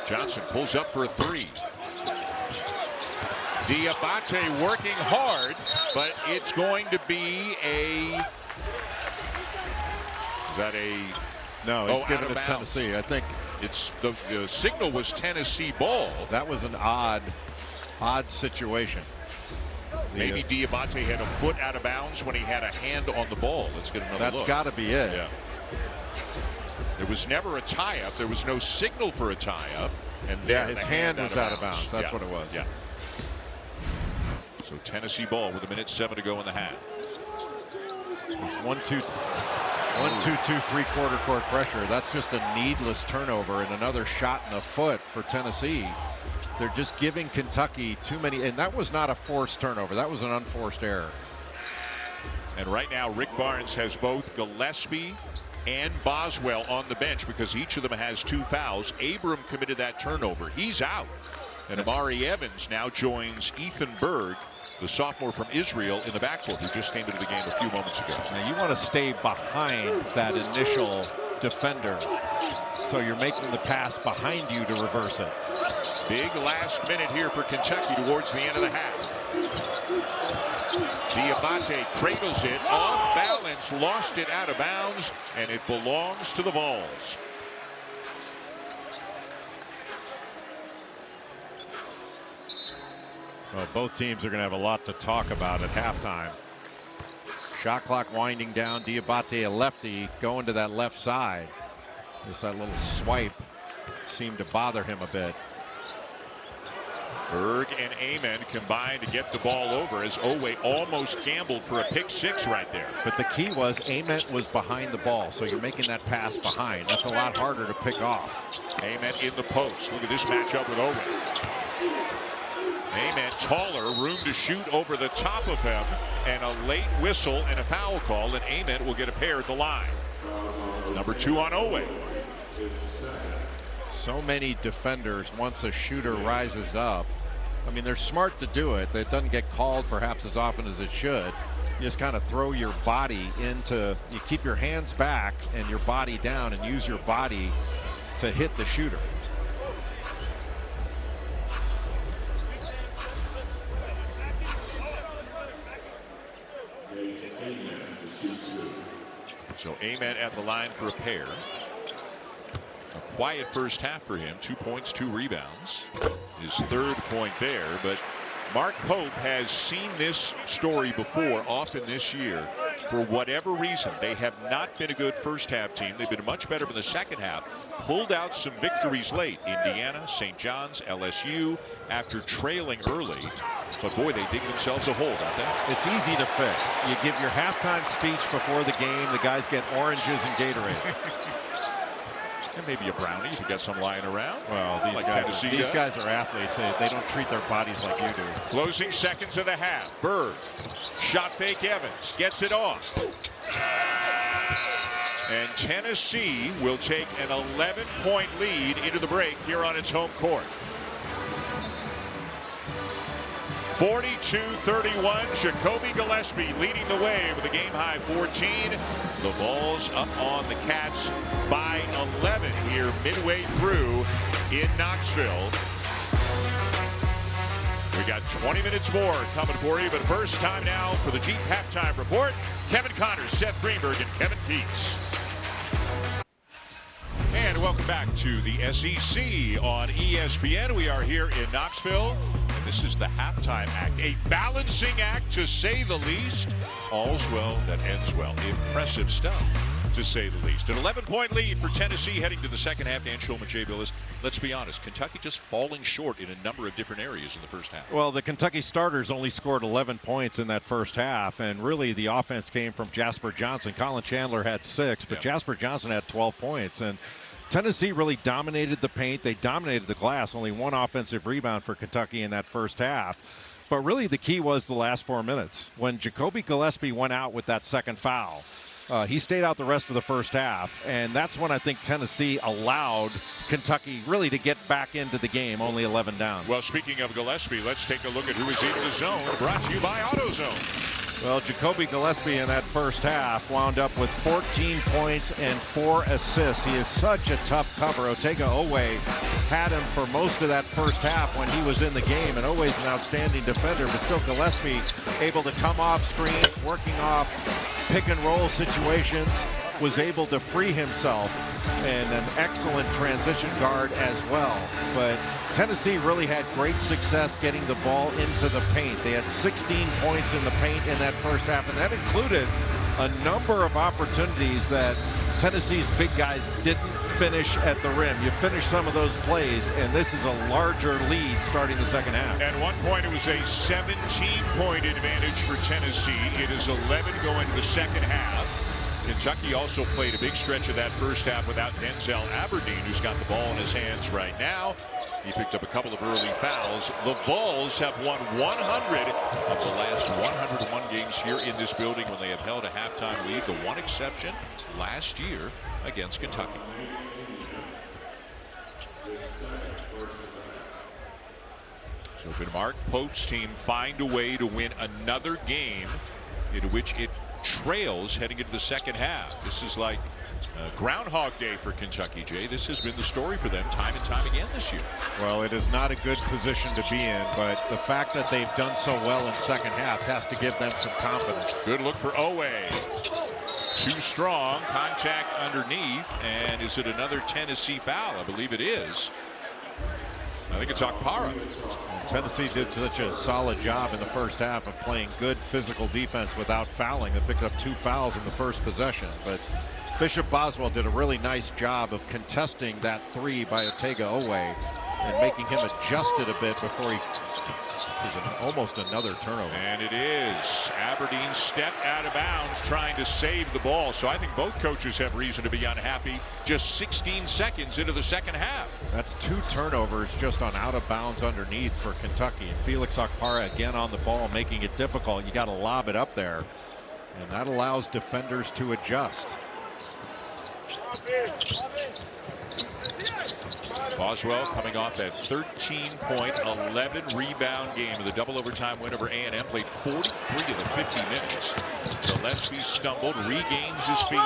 Johnson pulls up for a three. Dioubate working hard, but it's going to be a... Is that a... No, it's given to Tennessee. I think it's the signal was Tennessee ball. That was an odd situation. Maybe Dioubate had a foot out of bounds when he had a hand on the ball. Let's get another look. That's got to be it. Yeah. There was never a tie-up. There was no signal for a tie-up. And yeah, his hand was out of bounds. That's what it was. Yeah. So Tennessee ball with 1:07 to go in the half. It's 1-2, 3/4 court pressure. That's just a needless turnover and another shot in the foot for Tennessee. They're just giving Kentucky too many, and that was not a forced turnover. That was an unforced error. And right now, Rick Barnes has both Gillespie and Boswell on the bench because each of them has 2 fouls. Abram committed that turnover. He's out. And Amari Evans now joins Ethan Berg, the sophomore from Israel, in the backcourt, who just came into the game a few moments ago. Now you want to stay behind that initial defender, so you're making the pass behind you to reverse it. Big last minute here for Kentucky towards the end of the half. Dioubate cradles it off balance, lost it out of bounds, and it belongs to the Vols. Well, both teams are going to have a lot to talk about at halftime. Shot clock winding down. Dioubate, a lefty, going to that left side. Just that little swipe seemed to bother him a bit. Berg and Ament combined to get the ball over as Oweh almost gambled for a pick 6 right there. But the key was Ament was behind the ball, so you're making that pass behind. That's a lot harder to pick off. Ament in the post. Look at this matchup with Oweh. Ament taller, room to shoot over the top of him, and a late whistle and a foul call, and Ament will get a pair at the line. Number 2 on Oweh. So many defenders, once a shooter rises up, I mean, they're smart to do it. It doesn't get called perhaps as often as it should. You just kind of throw your body into, you keep your hands back and your body down and use your body to hit the shooter. So Ament at the line for a pair. A quiet first half for him. 2 points, 2 rebounds. His 3rd point there. But Mark Pope has seen this story before, often this year. for whatever reason, they have not been a good first half team. They've been much better in the second half. Pulled out some victories late. Indiana, St. John's, LSU, after trailing early. But boy, they dig themselves a hole, don't they? It's easy to fix. You give your halftime speech before the game. The guys get oranges and Gatorade. And maybe a brownie if you got some lying around. Well, these guys are athletes. They don't treat their bodies like you do. Closing seconds of the half. Bird, shot fake Evans, gets it off. And Tennessee will take an 11-point lead into the break here on its home court. 42-31, Jacoby Gillespie leading the way with a game-high 14. The Vols up on the Cats by 11 here midway through in Knoxville. We got 20 minutes more coming for you, but first time now for the Jeep Halftime Report. Kevin Connors, Seth Greenberg, and Kevin Keats. And welcome back to the SEC on ESPN. We are here in Knoxville. This is the halftime act, a balancing act to say the least. All's well that ends well. Impressive stuff, to say the least. An 11-point lead for Tennessee heading to the second half. Dan Schulman, Jay Billis. Let's be honest, Kentucky just falling short in a number of different areas in the first half. Well, the Kentucky starters only scored 11 points in that first half, and really the offense came from Jasper Johnson. Colin Chandler had 6, but Jasper Johnson had 12 points. And Tennessee really dominated the paint. They dominated the glass. Only one offensive rebound for Kentucky in that first half. But really the key was the last 4 minutes. When Jacoby Gillespie went out with that second foul, he stayed out the rest of the first half. And that's when I think Tennessee allowed Kentucky really to get back into the game, only 11 down. Well, speaking of Gillespie, let's take a look at who is in the zone. Brought to you by AutoZone. Well, Jacoby Gillespie in that first half wound up with 14 points and 4 assists. He is such a tough cover. Oweh had him for most of that first half when he was in the game, and Oweh's an outstanding defender, but still Gillespie able to come off screens, working off pick and roll situations, was able to free himself, and an excellent transition guard as well. But Tennessee really had great success getting the ball into the paint. They had 16 points in the paint in that first half, and that included a number of opportunities that Tennessee's big guys didn't finish at the rim. You finish some of those plays, and this is a larger lead starting the second half. At one point, it was a 17-point advantage for Tennessee. It is 11 going to the second half. Kentucky also played a big stretch of that first half without Denzel Aberdeen, who's got the ball in his hands right now. He picked up a couple of early fouls. The Vols have won 100 of the last 101 games here in this building when they have held a halftime lead. The one exception last year against Kentucky. So can Mark Pope's team find a way to win another game in which it trails heading into the second half? This is like Groundhog Day for Kentucky, Jay. This has been the story for them time and time again this year. Well, it is not a good position to be in, but the fact that they've done so well in second half has to give them some confidence. Good look for Oweh. Too strong. Contact underneath. And is it another Tennessee foul? I believe it is. I think it's Okpara. Tennessee did such a solid job in the first half of playing good physical defense without fouling. They picked up 2 fouls in the first possession, but Bishop Boswell did a really nice job of contesting that 3 by Oweh and making him adjust it a bit before he almost another turnover. And it is. Aberdeen stepped out of bounds trying to save the ball. So I think both coaches have reason to be unhappy just 16 seconds into the second half. That's 2 turnovers just on out of bounds underneath for Kentucky. And Felix Okpara again on the ball, making it difficult. You got to lob it up there. And that allows defenders to adjust. Boswell coming off that 13-point, 11-rebound game with a double overtime win over A&M. Played 43 of the 50 minutes. Gillespie stumbled, regains his feet,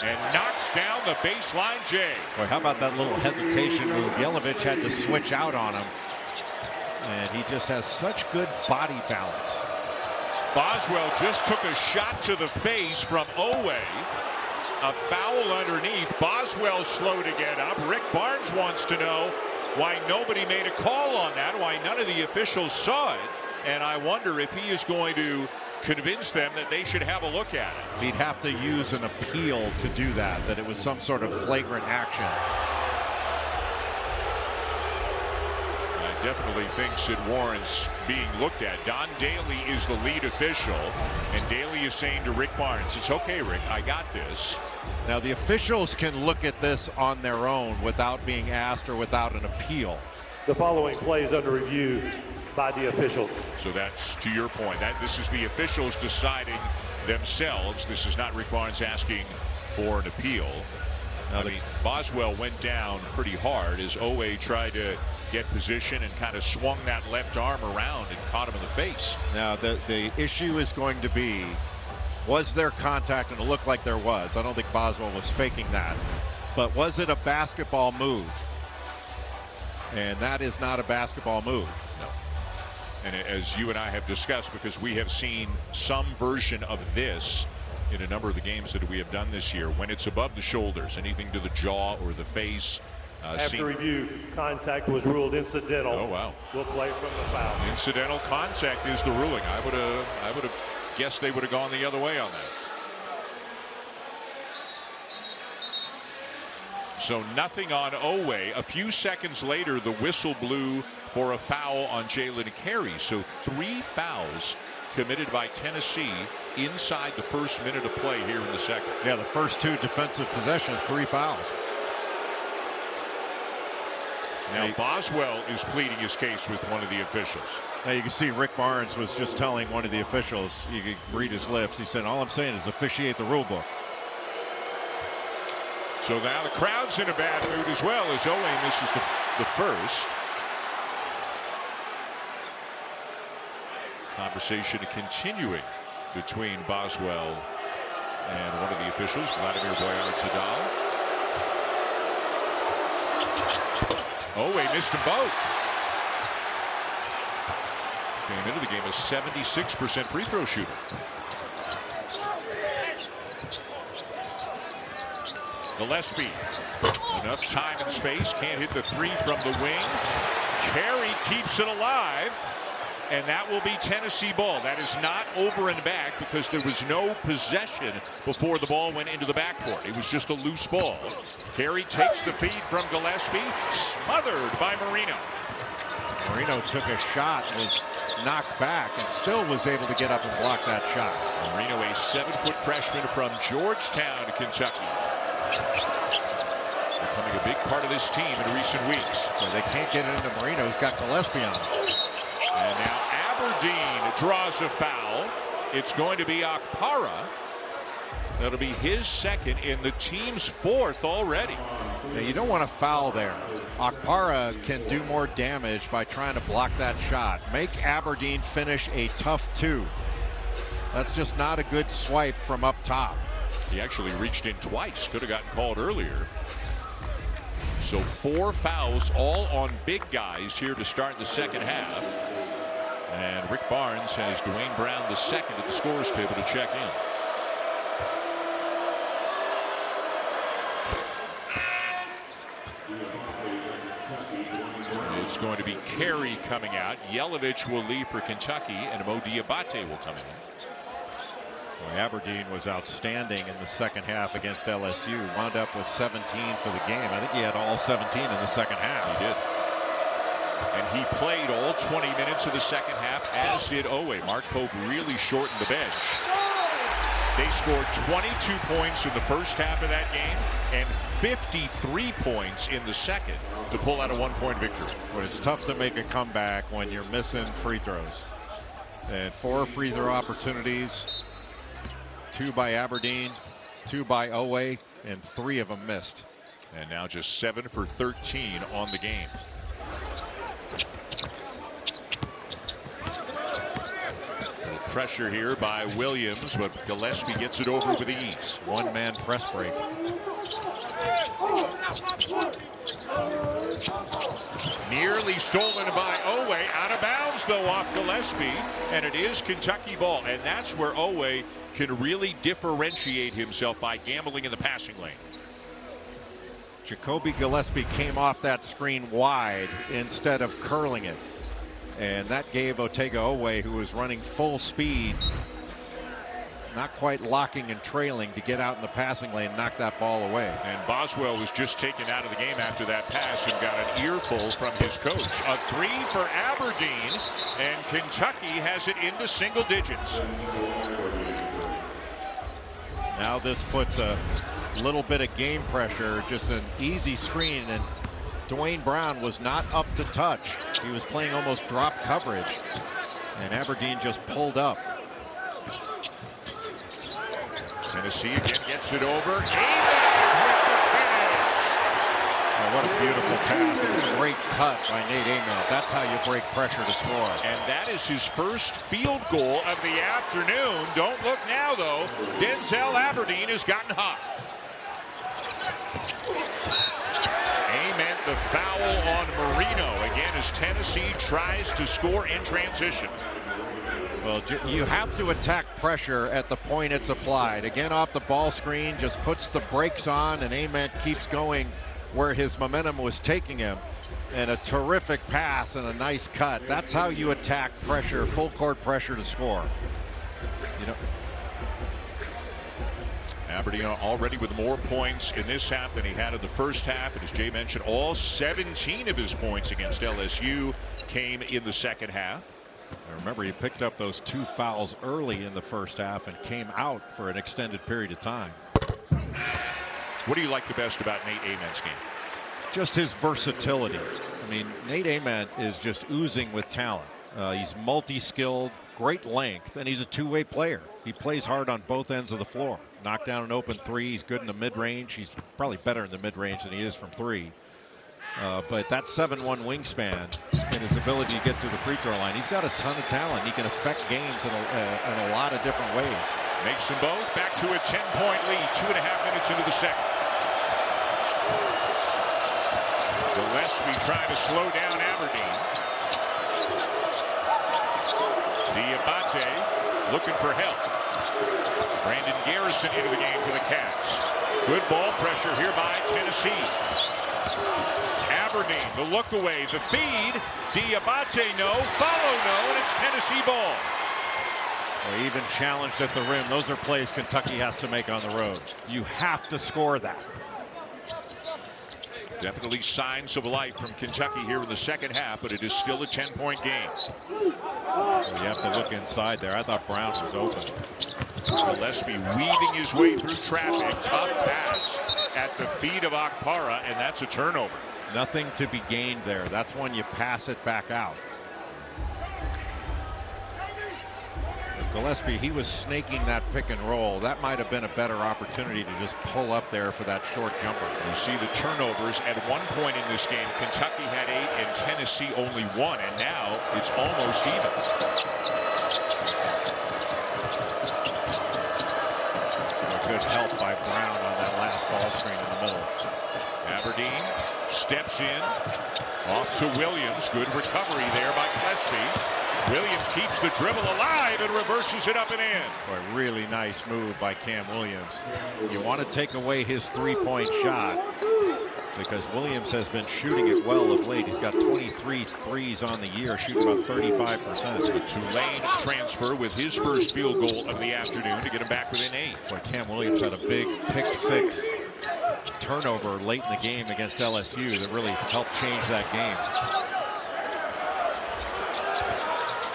and knocks down the baseline, Jay. Boy, how about that little hesitation move? Jelavic had to switch out on him. And he just has such good body balance. Boswell just took a shot to the face from Oweh. A foul underneath. Boswell slow to get up. Rick Barnes wants to know why nobody made a call on that, why none of the officials saw it. And I wonder if he is going to convince them that they should have a look at it. He'd have to use an appeal to do that it was some sort of flagrant action. I definitely thinks it warrants being looked at. Don Daly is the lead official, and Daly is saying to Rick Barnes, it's okay, Rick, I got this. Now the officials can look at this on their own without being asked or without an appeal. The following play is under review by the officials. So that's to your point. This is the officials deciding themselves. This is not Rick Barnes asking for an appeal. Now, Boswell went down pretty hard as Oweh tried to get position and kind of swung that left arm around and caught him in the face. Now the issue is going to be, was there contact? And it looked like there was. I don't think Boswell was faking that. But was it a basketball move? And that is not a basketball move. No. And as you and I have discussed, because we have seen some version of this in a number of the games that we have done this year, when it's above the shoulders, anything to the jaw or the face. After review, contact was ruled incidental. Oh, wow. We'll play from the foul. Incidental contact is the ruling. I would have guessed they would have gone the other way on that. So nothing on Oweh. A few seconds later, the whistle blew for a foul on Jalen Carey. So 3 fouls committed by Tennessee inside the first minute of play here in the second. Yeah, the first 2 defensive possessions, 3 fouls. Now Boswell is pleading his case with one of the officials. Now you can see Rick Barnes was just telling one of the officials, you could read his lips, he said, all I'm saying is officiate the rule book. So now the crowd's in a bad mood as well as Oweh misses the first. Conversation continuing between Boswell and one of the officials, Vladimir Boyar-Tadal. Oweh missed them both. Came into the game a 76% free throw shooter. Gillespie, enough time and space, can't hit the 3 from the wing. Carey keeps it alive, and that will be Tennessee ball. That is not over and back because there was no possession before the ball went into the backcourt. It was just a loose ball. Carey takes the feed from Gillespie, smothered by Moreno. Moreno took a shot, was knocked back, and still was able to get up and block that shot. Moreno, a 7-foot freshman from Georgetown, Kentucky. Becoming a big part of this team in recent weeks. So they can't get it into Moreno. He's got Gillespie on him. And now Aberdeen draws a foul. It's going to be Okpara. That'll be his second and the team's 4th already. Yeah, you don't want to foul there. Okpara can do more damage by trying to block that shot. Make Aberdeen finish a tough 2. That's just not a good swipe from up top. He actually reached in twice. Could have gotten called earlier. So 4 fouls, all on big guys here to start the second half. And Rick Barnes has Dwayne Brown the second at the scorers table to check in. It's going to be Carey coming out. Jelavic will leave for Kentucky, and Dioubate will come in. Well, Aberdeen was outstanding in the second half against LSU. Wound up with 17 for the game. I think he had all 17 in the second half. He did. And he played all 20 minutes of the second half, as did Oweh. Mark Pope really shortened the bench. They scored 22 points in the first half of that game and 53 points in the second to pull out a 1-point victory. But it's tough to make a comeback when you're missing free throws. And 4 free throw opportunities. 2 by Aberdeen, 2 by Oweh, and 3 of them missed. And now just 7 for 13 on the game. Little pressure here by Williams, but Gillespie gets it over with ease. 1-man press break. Nearly stolen by Oweh, out of bounds though off Gillespie, and it is Kentucky ball, and that's where Oweh can really differentiate himself by gambling in the passing lane. Jacoby Gillespie came off that screen wide instead of curling it, and that gave Otega Oweh, who was running full speed, not quite locking and trailing to get out in the passing lane and knock that ball away. And Boswell was just taken out of the game after that pass and got an earful from his coach. A 3 for Aberdeen, and Kentucky has it into single digits. Now this puts a little bit of game pressure, just an easy screen, and Dwayne Brown was not up to touch. He was playing almost drop coverage, and Aberdeen just pulled up. Tennessee again gets it over. Ament with the finish. Oh, what a beautiful pass. It was a great cut by Nate Ament. That's how you break pressure to score. And that is his first field goal of the afternoon. Don't look now, though. Denzel Aberdeen has gotten hot. Ament the foul on Moreno again as Tennessee tries to score in transition. Well, you have to attack pressure at the point it's applied. Again, off the ball screen, just puts the brakes on, and Ament keeps going where his momentum was taking him. And a terrific pass and a nice cut. That's how you attack pressure, full court pressure to score. You know, Aberdeen already with more points in this half than he had in the first half. And as Jay mentioned, all 17 of his points against LSU came in the second half. Remember, he picked up those 2 fouls early in the first half and came out for an extended period of time. What do you like the best about Nate Ament's game? Just his versatility. I mean, Nate Ament is just oozing with talent. He's multi-skilled, great length, and he's a two-way player. He plays hard on both ends of the floor. Knock down an open 3. He's good in the mid-range. He's probably better in the mid-range than he is from 3. But that 7'1" wingspan and his ability to get to the free throw line, he's got a ton of talent. He can affect games in a lot of different ways. Makes them both back to a 10-point lead, 2.5 minutes into the second. Gillespie trying to slow down Aberdeen. Dioubate looking for help. Brandon Garrison into the game for the Cats. Good ball pressure here by Tennessee. Aberdeen, the look away, the feed. Dioubate, no. Follow, no. And it's Tennessee ball. Well, even challenged at the rim. Those are plays Kentucky has to make on the road. You have to score that. Definitely signs of life from Kentucky here in the second half, but it is still a 10-point game. Well, you have to look inside there. I thought Brown was open. Gillespie weaving his way through traffic. Tough pass at the feet of Okpara, and that's a turnover. Nothing to be gained there. That's when you pass it back out. Gillespie, he was snaking that pick and roll. That might have been a better opportunity to just pull up there for that short jumper. You see the turnovers. At one point in this game, Kentucky had 8 and Tennessee only 1, and now it's almost even. A good help by Brown on that last ball screen in the middle. Aberdeen steps in, off to Williams. Good recovery there by Gillespie. Williams keeps the dribble alive and reverses it up and in. Boy, really nice move by Cam Williams. You want to take away his three-point shot because Williams has been shooting it well of late. He's got 23 threes on the year, shooting about 35%. The Tulane transfer with his first field goal of the afternoon to get him back within 8. Boy, Cam Williams had a big pick-6 turnover late in the game against LSU that really helped change that game.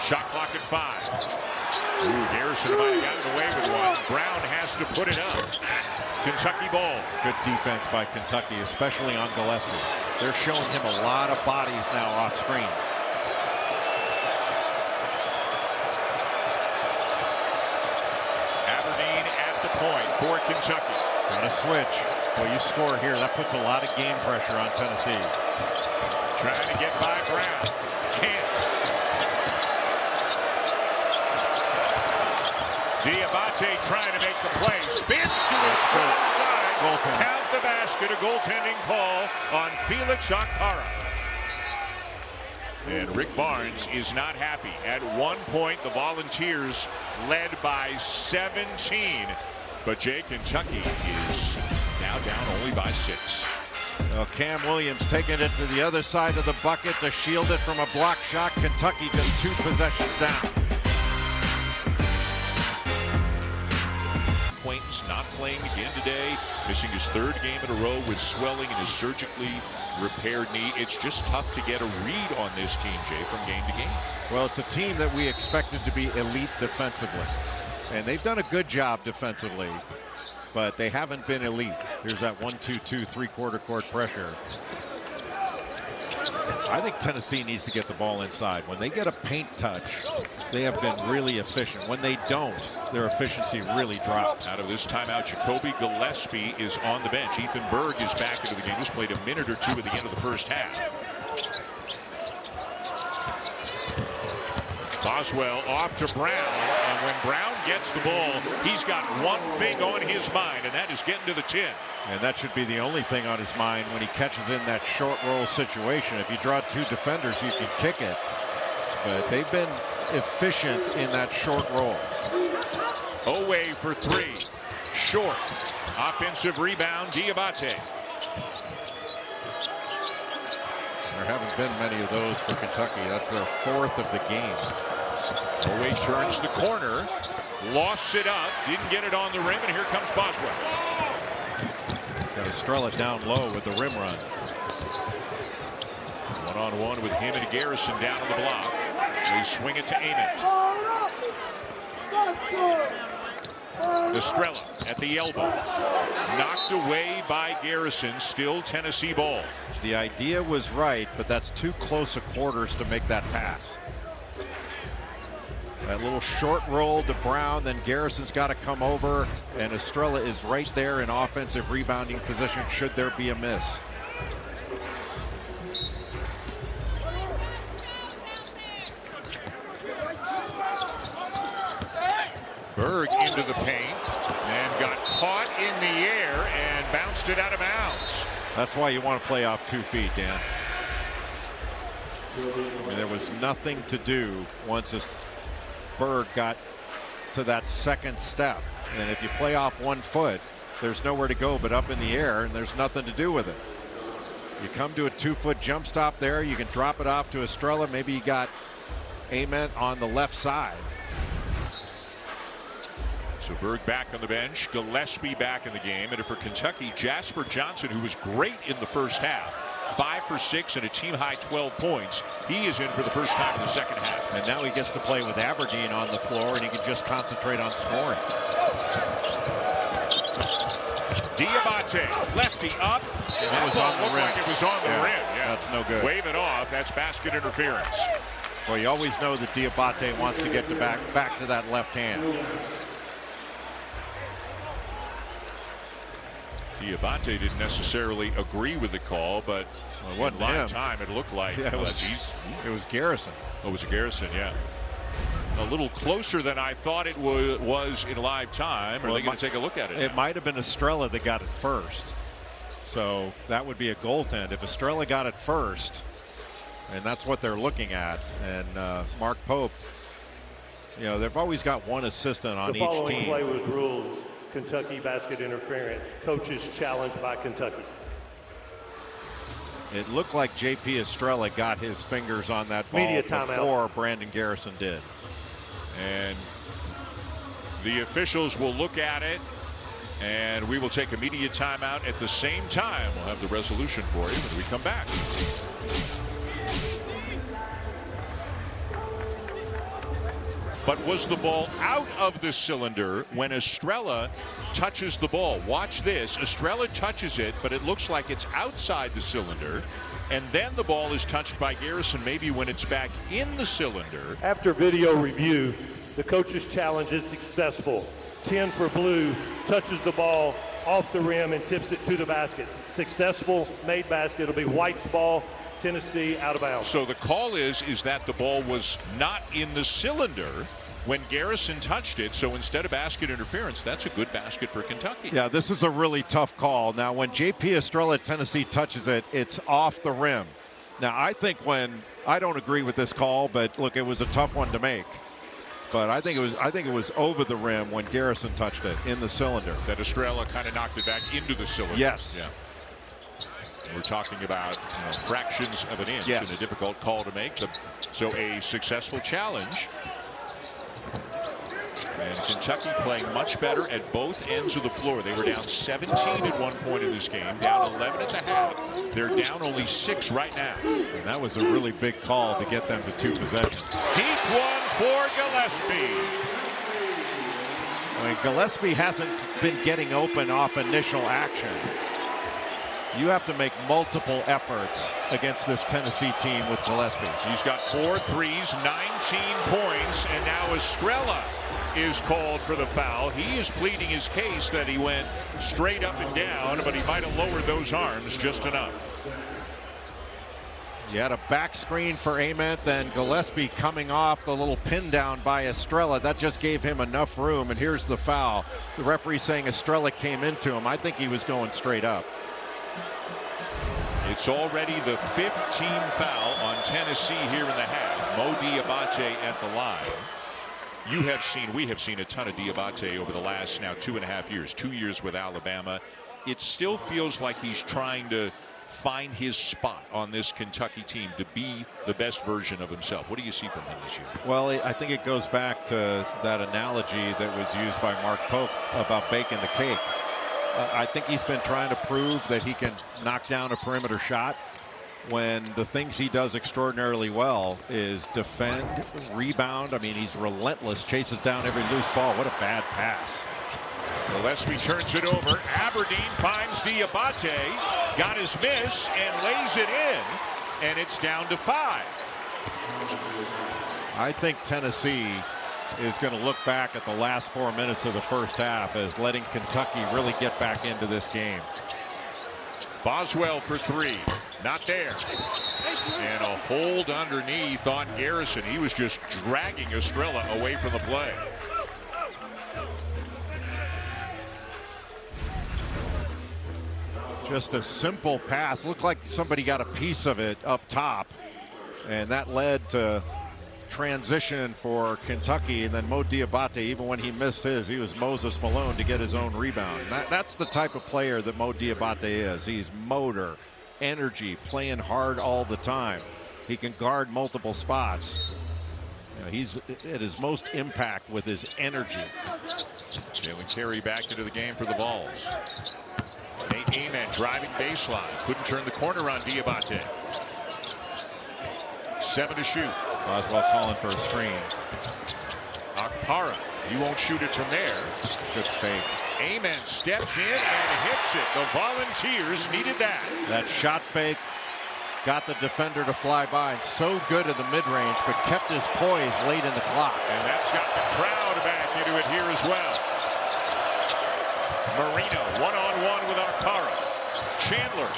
Shot clock at 5. Ooh, Garrison might have gotten away with one. Brown has to put it up. Kentucky ball. Good defense by Kentucky, especially on Gillespie. They're showing him a lot of bodies now off screen. Aberdeen at the point for Kentucky. Got a switch. Well, you score here, that puts a lot of game pressure on Tennessee. Trying to get by Brown. Can't. Dioubate trying to make the play. Spins to the strong side. Goaltending. Count the basket. A goaltending call on Felix Okpara. And Rick Barnes is not happy. At one point, the Volunteers led by 17. But Jay, Kentucky is now down only by 6. Well, Cam Williams taking it to the other side of the bucket to shield it from a block shot. Kentucky just 2 possessions down. months, not playing again today, missing his 3rd game in a row with swelling in his surgically repaired knee. It's just tough to get a read on this team, Jay, from game to game. Well, it's a team that we expected to be elite defensively, and they've done a good job defensively, but they haven't been elite. Here's that 1-2-2 3/4 court pressure. I think Tennessee needs to get the ball inside. When they get a paint touch, they have been really efficient. When they don't, their efficiency really drops. Out of this timeout, Jacoby Gillespie is on the bench. Ethan Berg is back into the game. Just played a minute or 2 at the end of the first half. Boswell off to Brown, and when Brown gets the ball, he's got one thing on his mind, and that is getting to the 10. And that should be the only thing on his mind when he catches in that short roll situation. If you draw 2 defenders, you can kick it. But they've been efficient in that short roll. Oweh for 3. Short. Offensive rebound, Dioubate. There haven't been many of those for Kentucky. That's their 4th of the game. Oweh turns the corner, lost it up, didn't get it on the rim, and here comes Boswell. Got Estrella down low with the rim run. 1-on-1 with him and Garrison down on the block. They swing it to Ament. Estrella at the elbow. Knocked away by Garrison. Still Tennessee ball. The idea was right, but that's too close a quarters to make that pass. That little short roll to Brown, then Garrison's got to come over, and Estrella is right there in offensive rebounding position should there be a miss. Berg into the paint and got caught in the air and bounced it out of bounds. That's why you want to play off 2 feet, Dan. I mean, there was nothing to do once this Berg got to that 2nd step, and if you play off 1 foot, there's nowhere to go but up in the air, and there's nothing to do with it. You come to a 2-foot jump stop there, you can drop it off to Estrella. Maybe you got Ament on the left side. So Berg back on the bench, Gillespie back in the game, and for Kentucky, Jasper Johnson, who was great in the first half, 5 for 6 and a team high 12 points. He is in for the first time in the second half. And now he gets to play with Aberdeen on the floor, and he can just concentrate on scoring. Dioubate, lefty up, and that was on the rim. Like it was on the rim. Yeah, that's no good. Wave it off. That's basket interference. Well, you always know that Dioubate wants to get back to that left hand. Dioubate didn't necessarily agree with the call, but it wasn't in live him. time it looked like it was Garrison. Oh, it was a Garrison, yeah. A little closer than I thought it was in live time. Are they going to take a look at it? It might have been Estrella that got it first. So that would be a goaltend. If Estrella got it first, and that's what they're looking at, and Mark Pope, you know, they've always got one assistant on each team. The following play was ruled Kentucky basket interference. Coaches challenged by Kentucky. It looked like J.P. Estrella got his fingers on that ball before Brandon Garrison did. And the officials will look at it, and we will take a media timeout at the same time. We'll have the resolution for you when we come back. But was the ball out of the cylinder when Estrella touches the ball? Watch this. Estrella touches it, but it looks like it's outside the cylinder. And then the ball is touched by Garrison, maybe when it's back in the cylinder. After video review, the coach's challenge is successful. 10 for blue, touches the ball off the rim and tips it to the basket. Successful, made basket. It'll be White's ball. Tennessee out of bounds. So the call is that the ball was not in the cylinder when Garrison touched it. So instead of basket interference, that's a good basket for Kentucky. Yeah, this is a really tough call. Now, when J.P. Estrella at Tennessee touches it, it's off the rim. Now, I don't agree with this call, but look, it was a tough one to make. But I think it was over the rim when Garrison touched it in the cylinder. That Estrella kind of knocked it back into the cylinder. Yes. Yeah. We're talking about fractions of an inch and a difficult call to make. So a successful challenge. And And Kentucky playing much better at both ends of the floor. They were down 17 at one point in this game, down 11 at the half. They're down only 6 right now. And that was a really big call to get them to 2 possessions. Deep one for Gillespie. I mean, Gillespie hasn't been getting open off initial action. You have to make multiple efforts against this Tennessee team with Gillespie. He's got 4 threes, 19 points, and now Estrella is called for the foul. He is pleading his case that he went straight up and down, but he might have lowered those arms just enough. You had a back screen for Ament, then Gillespie coming off the little pin down by Estrella. That just gave him enough room, and here's the foul. The referee saying Estrella came into him. I think he was going straight up. It's already the 5th team foul on Tennessee here in the half. Mo Dioubate at the line. We have seen a ton of Dioubate over the last now 2.5 years, 2 years with Alabama. It still feels like he's trying to find his spot on this Kentucky team to be the best version of himself. What do you see from him this year? Well, I think it goes back to that analogy that was used by Mark Pope about baking the cake. I think he's been trying to prove that he can knock down a perimeter shot when the things he does extraordinarily well is defend, rebound. I mean, he's relentless, chases down every loose ball. What a bad pass. Gillespie turns it over. Aberdeen finds Dioubate, got his miss and lays it in, and it's down to 5. I think Tennessee is going to look back at the last 4 minutes of the first half as letting Kentucky really get back into this game. Boswell for 3, not there. And a hold underneath on Garrison. He was just dragging Estrella away from the play. Just a simple pass. Looked like somebody got a piece of it up top, and that led to transition for Kentucky. And then Mo Dioubate, even when he missed his, he was Moses Malone to get his own rebound. That's the type of player that Mo Dioubate is. He's motor, energy, playing hard all the time. He can guard multiple spots. You know, he's at his most impact with his energy. Jalen Carey back into the game for the Vols. Nate Ament driving baseline. Couldn't turn the corner on Dioubate. 7 to shoot. Boswell calling for a screen. Akpara, he won't shoot it from there. Good fake. Ament steps in and hits it. The Volunteers needed that. That shot fake got the defender to fly by, and so good in the mid-range, but kept his poise late in the clock. And that's got the crowd back into it here as well. Moreno one-on-one with Akpara. Chandler.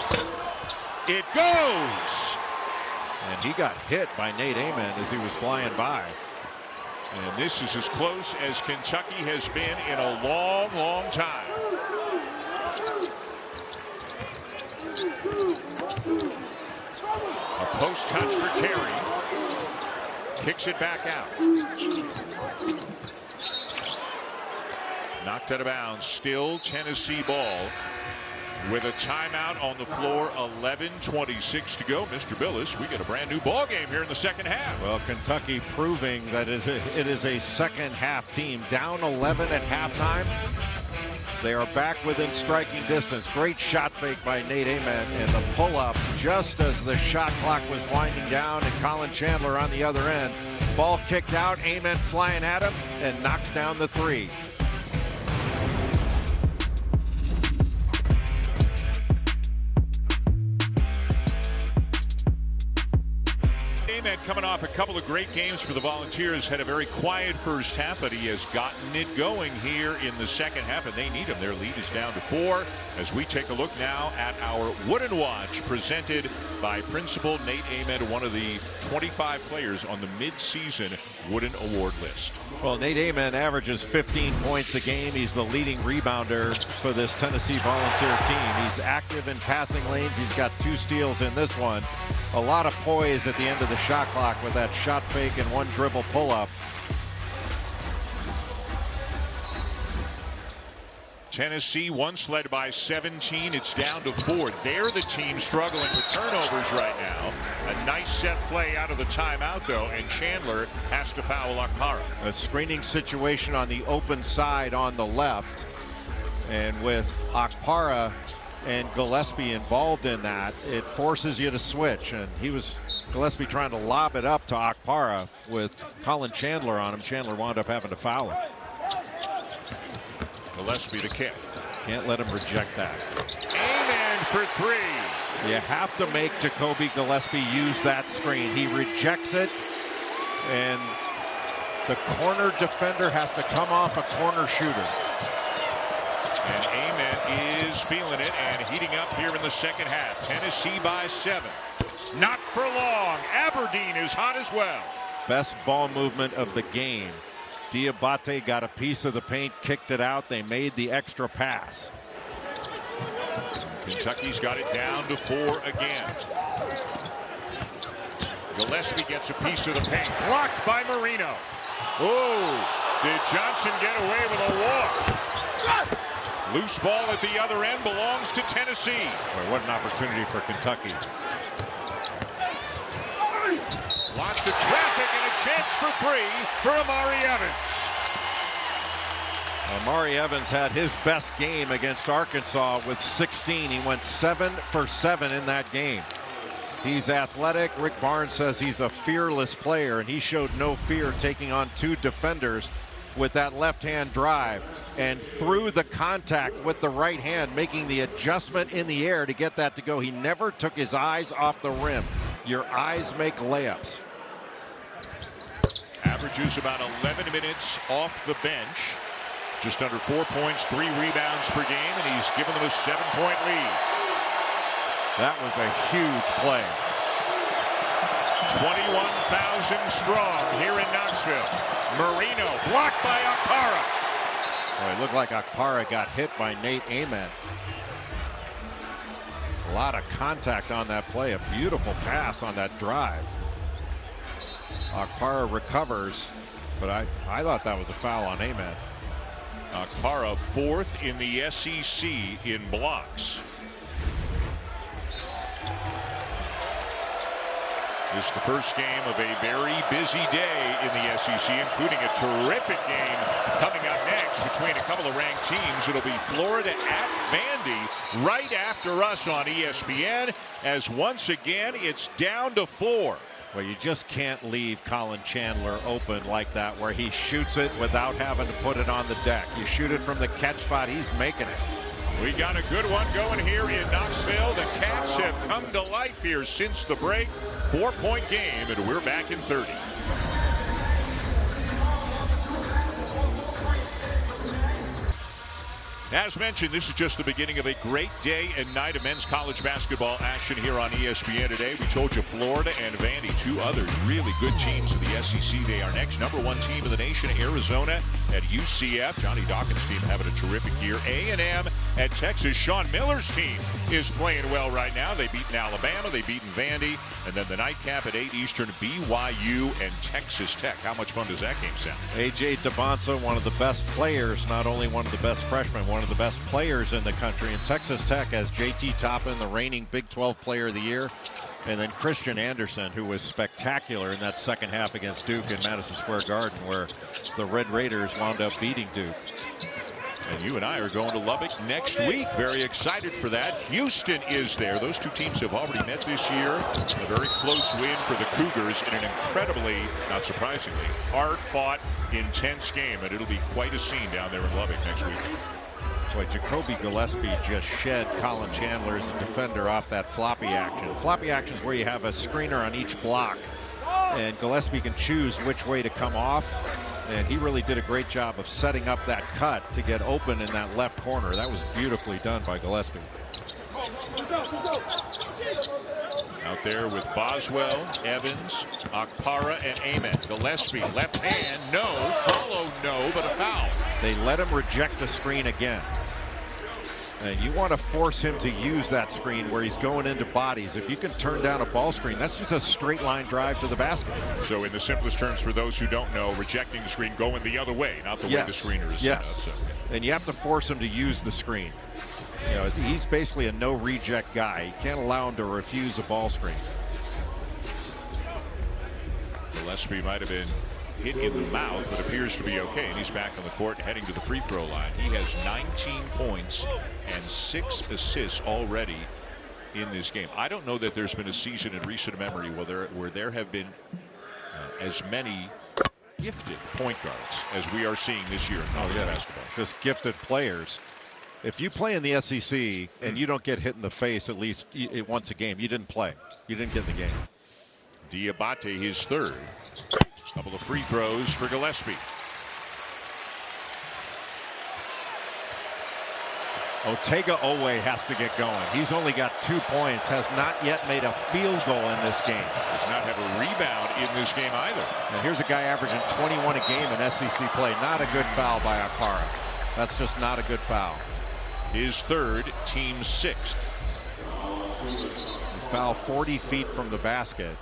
It goes! And he got hit by Nate Ament as he was flying by. And this is as close as Kentucky has been in a long, long time. A post touch for Carey. Kicks it back out. Knocked out of bounds. Still Tennessee ball. With a timeout on the floor, 11:26 to go. Mr. Billis, we get a brand new ball game here in the second half. Well, Kentucky proving that it is a second half team. Down 11 at halftime. They are back within striking distance. Great shot fake by Nate Ament, and the pull-up just as the shot clock was winding down, and Colin Chandler on the other end. Ball kicked out, Ament flying at him, and knocks down the 3. Ament coming off a couple of great games for the Volunteers, had a very quiet first half, but he has gotten it going here in the second half, and they need him. Their lead is down to 4 as we take a look now at our Wooden Watch presented by Principal Nate Ament, one of the 25 players on the mid-season Wooden Award list. Well, Nate Ament averages 15 points a game. He's the leading rebounder for this Tennessee Volunteer team. He's active in passing lanes. He's got 2 steals in this one. A lot of poise at the end of the shot clock with that shot fake and 1 dribble pull-up. Tennessee once led by 17. It's down to 4. They're the team struggling with turnovers right now. A nice set play out of the timeout, though, and Chandler has to foul Akpara. A screening situation on the open side on the left. And with Akpara and Gillespie involved in that, it forces you to switch. And Gillespie trying to lob it up to Akpara with Colin Chandler on him. Chandler wound up having to foul him. Gillespie to kick. Can't let him reject that. Ament for 3. You have to make Jacoby Gillespie use that screen. He rejects it, and the corner defender has to come off a corner shooter. And Ament is feeling it and heating up here in the second half. Tennessee by 7. Not for long. Aberdeen is hot as well. Best ball movement of the game. Dioubate got a piece of the paint, kicked it out. They made the extra pass. Kentucky's got it down to 4 again. Gillespie gets a piece of the paint. Blocked by Moreno. Oh, did Johnson get away with a walk? Loose ball at the other end belongs to Tennessee. Boy, what an opportunity for Kentucky. Lots of traffic and a chance for 3 for Amari Evans. Amari Evans had his best game against Arkansas with 16. He went 7 for 7 in that game. He's athletic. Rick Barnes says he's a fearless player, and he showed no fear taking on 2 defenders with that left-hand drive, and through the contact with the right hand, making the adjustment in the air to get that to go. He never took his eyes off the rim. Your eyes make layups. Averages about 11 minutes off the bench. Just under 4 points, 3 rebounds per game, and he's given them a 7-point lead. That was a huge play. 21,000 strong here in Knoxville. Moreno blocked by Akpara. Well, it looked like Akpara got hit by Nate Ament. A lot of contact on that play. A beautiful pass on that drive. Akpara recovers, but I thought that was a foul on Ament. Akpara 4th in the SEC in blocks. This is the first game of a very busy day in the SEC, including a terrific game coming up next between a couple of ranked teams. It'll be Florida at Vandy right after us on ESPN, as once again it's down to 4. Well, you just can't leave Colin Chandler open like that, where he shoots it without having to put it on the deck. You shoot it from the catch spot, he's making it. We got a good one going here in Knoxville. The Cats have come to life here since the break. 4-point game, and we're back in 30. As mentioned, this is just the beginning of a great day and night of men's college basketball action here on ESPN today. We told you Florida and Vandy, 2 other really good teams of the SEC. They are next. Number 1 team in the nation, Arizona at UCF. Johnny Dawkins' team having a terrific year. A&M at Texas. Sean Miller's team is playing well right now. They've beaten Alabama. They've beaten Vandy. And then the nightcap at 8 Eastern, BYU and Texas Tech. How much fun does that game sound? A.J. Devonsa, one of the best players, not only one of the best freshmen, one of the best players in the country. And Texas Tech has J.T. Toppin, the reigning Big 12 Player of the Year. And then Christian Anderson, who was spectacular in that second half against Duke in Madison Square Garden, where the Red Raiders wound up beating Duke. And you and I are going to Lubbock next week. Very excited for that. Houston is there. Those 2 teams have already met this year. A very close win for the Cougars in an incredibly, not surprisingly, hard-fought, intense game. And it'll be quite a scene down there in Lubbock next week. Boy, Jacoby Gillespie just shed Colin Chandler as a defender off that floppy action. Floppy action is where you have a screener on each block, and Gillespie can choose which way to come off. And he really did a great job of setting up that cut to get open in that left corner. That was beautifully done by Gillespie. Out there with Boswell, Evans, Akpara, and Ament. Gillespie, left hand, no. Follow, no, but a foul. They let him reject the screen again. And you want to force him to use that screen where he's going into bodies. If you can turn down a ball screen, that's just a straight line drive to the basket. So in the simplest terms, for those who don't know, rejecting the screen, going the other way, not the way the screener is set up. So. and you have to force him to use the screen. You know, he's basically a no reject guy. You can't allow him to refuse a ball screen. Gillespie might have been hit in the mouth, but appears to be okay, and he's back on the court heading to the free throw line. He has 19 points and 6 assists already in this game. I don't know that there's been a season in recent memory where there have been as many gifted point guards as we are seeing this year in college basketball. Just gifted players. If you play in the SEC and you don't get hit in the face at least once a game, you didn't play. You didn't get in the game. Dioubate, his third. Couple of free throws for Gillespie. Oweh has to get going. He's only got 2 points, has not yet made a field goal in this game. Does not have a rebound in this game either. And here's a guy averaging 21 a game in SEC play. Not a good foul by Akara. That's just not a good foul. His third, team 6th. Foul 40 feet from the basket.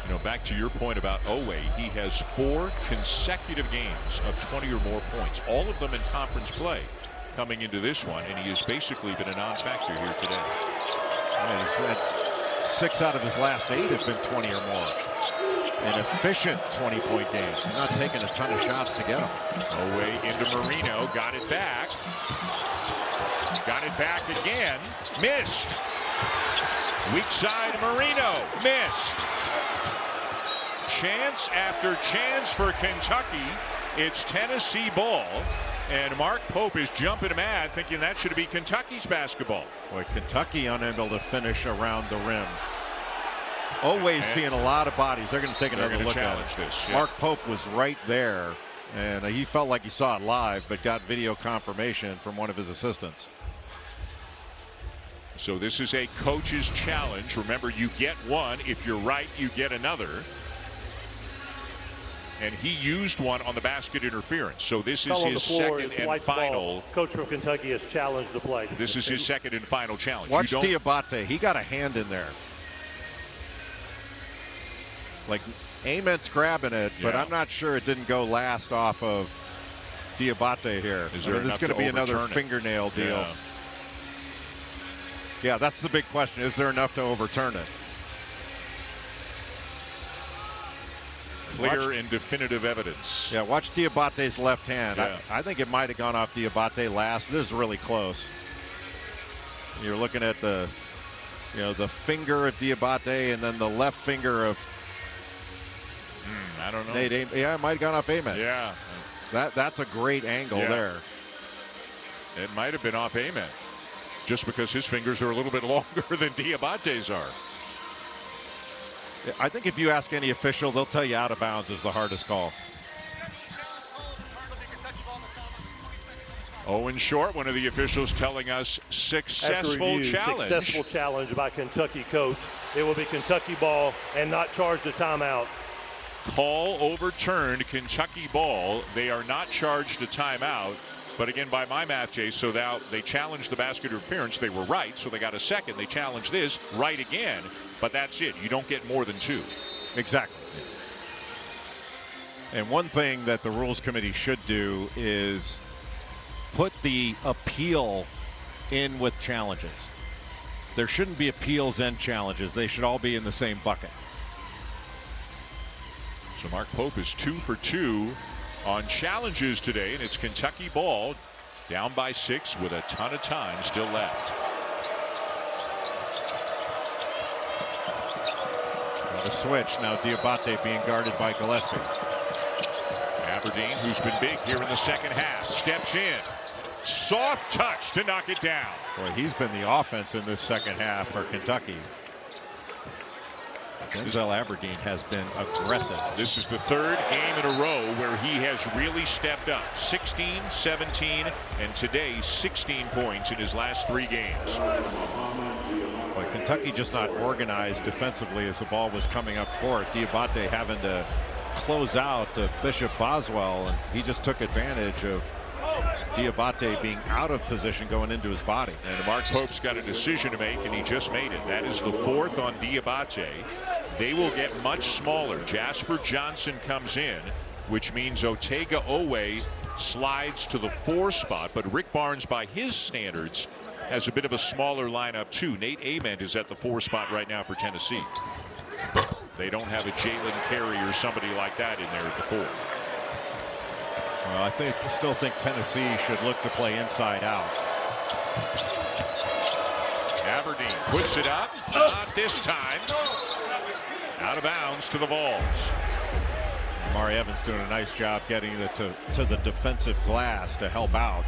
You know, back to your point about Oweh, he has 4 consecutive games of 20 or more points, all of them in conference play coming into this one, and he has basically been a non-factor here today. Yeah, he's had 6 out of his last 8 have been 20 or more. An efficient 20-point games. He's not taking a ton of shots to get him. Oweh into Moreno, got it back. Got it back again, missed. Weak side Moreno, missed. Chance after chance for Kentucky. It's Tennessee ball, and Mark Pope is jumping mad thinking that should be Kentucky's basketball. Boy, Kentucky unable to finish around the rim. Oweh's seeing a lot of bodies. They're going to take another look at it. This, yeah. Mark Pope was right there, and he felt like he saw it live, but got video confirmation from one of his assistants. So this is a coach's challenge. Remember, you get one. If you're right, you get another. And he used one on the basket interference. So this is his second and final. Coach from Kentucky has challenged the play. This is his second and final challenge. Watch Dioubate. He got a hand in there. Like, Ament's grabbing it, but I'm not sure it didn't go last off of Dioubate here. Is there this is going to be another fingernail deal. Yeah, that's the big question. Is there enough to overturn it? Clear and definitive evidence. Yeah, watch Diobate's left hand. Yeah. I think it might have gone off Dioubate last. This is really close. You're looking at the, the finger of Dioubate and then the left finger of I don't know. Yeah, it might have gone off Ament. Yeah. That's a great angle there. It might have been off Ament, just because his fingers are a little bit longer than Diobate's are. I think if you ask any official, they'll tell you out of bounds is the hardest call. Owen Short, one of the officials, telling us successful challenge. Successful challenge by Kentucky coach. It will be Kentucky ball and not charged a timeout. Call overturned, Kentucky ball. They are not charged a timeout. But again, by my math, Jay, so now they challenged the basket interference. They were right, so they got a second. They challenged this, right again. But that's it. You don't get more than 2. Exactly. And one thing that the Rules Committee should do is put the appeal in with challenges. There shouldn't be appeals and challenges. They should all be in the same bucket. So Mark Pope is 2 for 2 on challenges today, and it's Kentucky ball, down by 6 with a ton of time still left. The switch now. Dioubate being guarded by Gillespie. Aberdeen, who's been big here in the second half, steps in. Soft touch to knock it down. Boy, he's been the offense in this second half for Kentucky. Aberdeen has been aggressive. This is the 3rd game in a row where he has really stepped up. 16, 17, and today 16 points in his last 3 games. But Kentucky just not organized defensively as the ball was coming up court. Dioubate having to close out Bishop Boswell, and he just took advantage of Dioubate being out of position going into his body. And Mark Pope's got a decision to make, and he just made it. That is the 4th on Dioubate. They will get much smaller. Jasper Johnson comes in. which means Oweh slides to the 4 spot, but Rick Barnes, by his standards, has a bit of a smaller lineup too. Nate Ament is at the 4 spot right now for Tennessee. They don't have a Jalen Carey or somebody like that in there at the 4. Well, I still think Tennessee should look to play inside out. Aberdeen puts it up, not this time. Out of bounds to the Vols. Mari Evans doing a nice job getting it to the defensive glass to help out.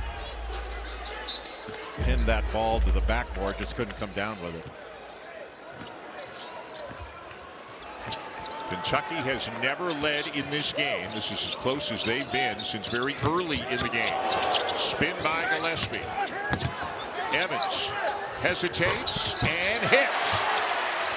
Pinned that ball to the backboard, just couldn't come down with it. Kentucky has never led in this game. This is as close as they've been since very early in the game. Spin by Gillespie. Evans hesitates and hits.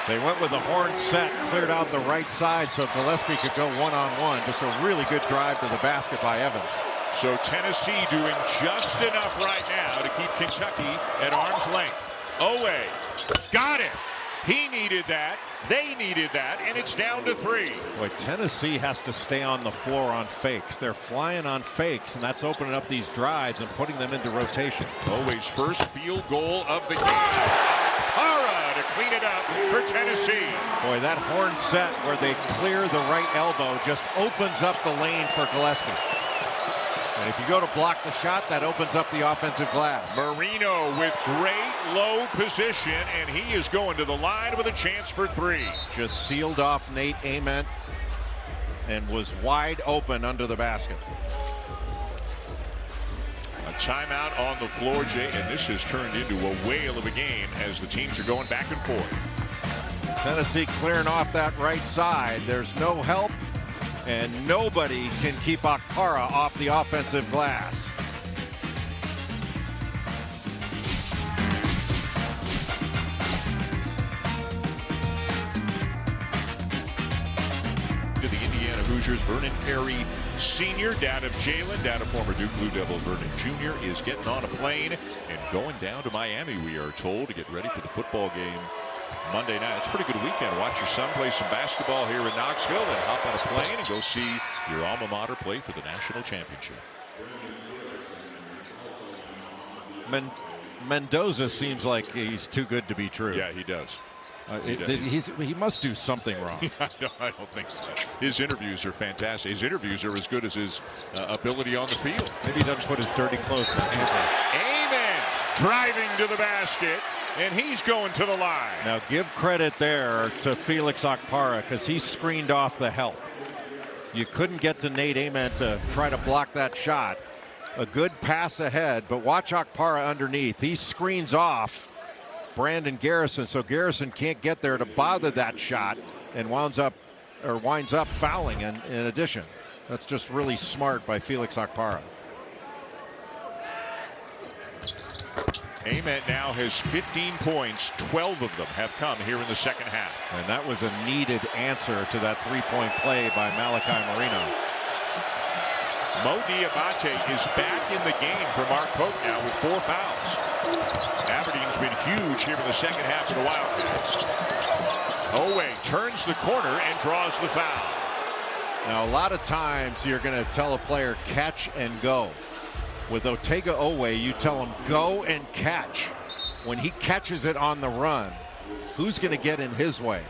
They went with the horn set, cleared out the right side so Gillespie could go one-on-one. Just a really good drive to the basket by Evans. So Tennessee doing just enough right now to keep Kentucky at arm's length. Oweh got it. He needed that. They needed that, and it's down to 3. Boy, Tennessee has to stay on the floor on fakes. They're flying on fakes, and that's opening up these drives and putting them into rotation. Oweh's first field goal of the game. Hara to clean it up for Tennessee. Boy, that horn set where they clear the right elbow just opens up the lane for Gillespie. And if you go to block the shot, that opens up the offensive glass. Moreno with great low position, and he is going to the line with a chance for 3. Just sealed off Nate Ament and was wide open under the basket. A timeout on the floor, Jay, and this has turned into a whale of a game as the teams are going back and forth. Tennessee clearing off that right side. There's no help, and nobody can keep Okpara off the offensive glass. To the Indiana Hoosiers, Vernon Perry Sr., dad of Jalen, dad of former Duke Blue Devil Vernon Jr., is getting on a plane and going down to Miami, we are told, to get ready for the football game Monday night. It's a pretty good weekend. Watch your son play some basketball here in Knoxville, then hop on a plane and go see your alma mater play for the national championship. Mendoza seems like he's too good to be true. Yeah, he does. He must do something wrong. No, I don't think so. His interviews are fantastic. His interviews are as good as his ability on the field. Maybe he doesn't put his dirty clothes in the hamper. Ament driving to the basket, and he's going to the line. Now give credit there to Felix Okpara because he screened off the help. You couldn't get to Nate Ament to try to block that shot. A good pass ahead, but watch Okpara underneath. He screens off Brandon Garrison, so Garrison can't get there to bother that shot and winds up fouling in addition. That's just really smart by Felix Okpara. Ament now has 15 points. 12 of them have come here in the second half. And that was a needed answer to that three-point play by Malachi Moreno. Mo Dioubate is back in the game for Mark Pope now with 4 fouls. Aberdeen's been huge here in the second half of the Wildcats. Oweh turns the corner and draws the foul. Now, a lot of times you're going to tell a player catch and go. With Oweh, you tell him go and catch. When he catches it on the run, who's going to get in his way?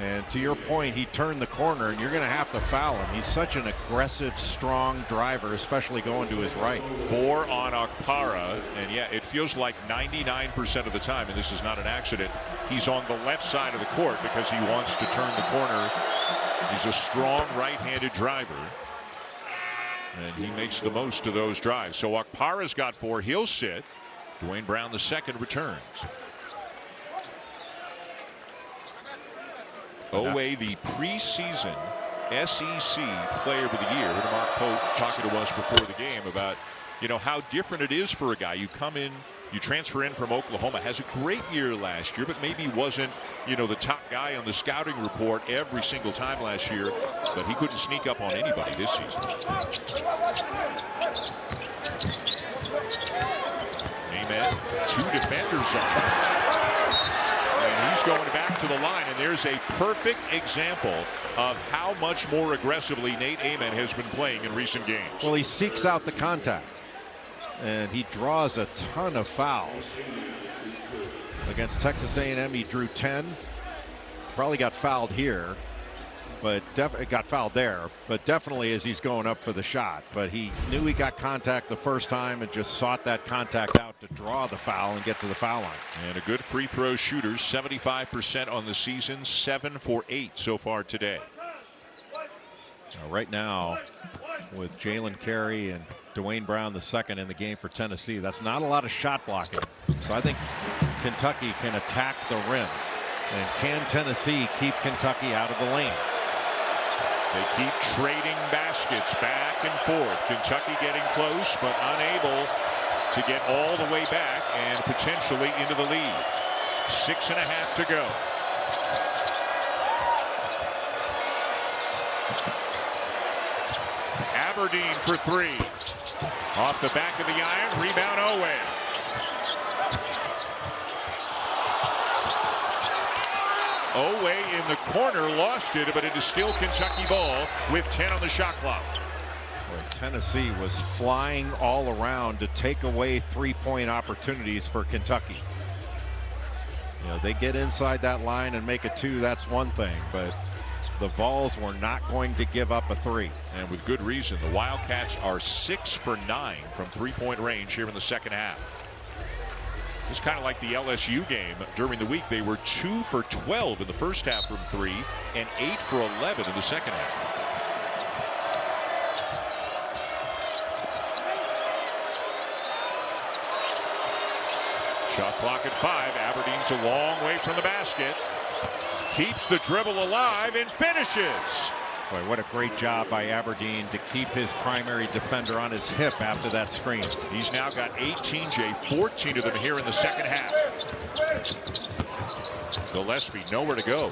And to your point, he turned the corner, and you're going to have to foul him. He's such an aggressive, strong driver, especially going to his right. 4 on Okpara, and yeah, it feels like 99% of the time, and this is not an accident, he's on the left side of the court because he wants to turn the corner. He's a strong right-handed driver, and he makes the most of those drives. So Okpara's got 4. He'll sit. Dwayne Brown II returns. Oweh, the preseason SEC Player of the Year. Mark Pope talking to us before the game about, how different it is for a guy. You come in, you transfer in from Oklahoma, has a great year last year, but maybe wasn't, the top guy on the scouting report every single time last year, but he couldn't sneak up on anybody this season. Ament, 2 defenders on him. And And he's going back to the line, and there's a perfect example of how much more aggressively Nate Ament has been playing in recent games. Well, he seeks out the contact, and he draws a ton of fouls. Against Texas A&M, he drew 10. Probably got fouled here, but got fouled there. But definitely as he's going up for the shot. But he knew he got contact the first time and just sought that contact out to draw the foul and get to the foul line. And a good free throw shooter, 75% on the season, 7 for 8 so far today. Right now, with Jalen Carey and Dwayne Brown II in the game for Tennessee, that's not a lot of shot blocking. So I think Kentucky can attack the rim. And can Tennessee keep Kentucky out of the lane? They keep trading baskets back and forth. Kentucky getting close, but unable to get all the way back and potentially into the lead. 6.5 to go. Aberdeen for 3. Off the back of the iron, rebound Oweh. Oweh in the corner lost it, but it is still Kentucky ball with 10 on the shot clock. Well, Tennessee was flying all around to take away three-point opportunities for Kentucky. You know, they get inside that line and make a 2, that's one thing, but the Vols were not going to give up a 3. And with good reason. The Wildcats are 6 for 9 from three-point range here in the second half. It's kind of like the LSU game during the week. They were 2 for 12 in the first half from 3 and 8 for 11 in the second half. Shot clock at 5. Aberdeen's a long way from the basket. Keeps the dribble alive and finishes. Boy, what a great job by Aberdeen to keep his primary defender on his hip after that screen. He's now got 18, Jay, 14 of them here in the second half. Gillespie nowhere to go.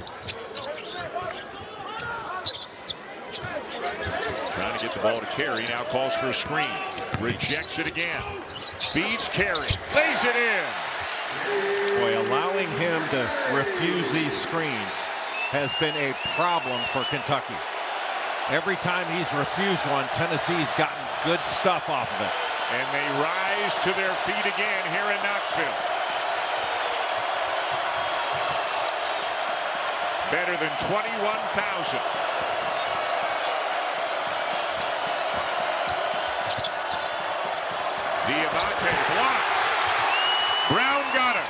Trying to get the ball to Carey. Now calls for a screen. Rejects it again. Feeds Carey. Lays it in. Boy, allowing him to refuse these screens has been a problem for Kentucky. Every time he's refused one, Tennessee's gotten good stuff off of it. And they rise to their feet again here in Knoxville. Better than 21,000. Dioubate blocked. Brown got him.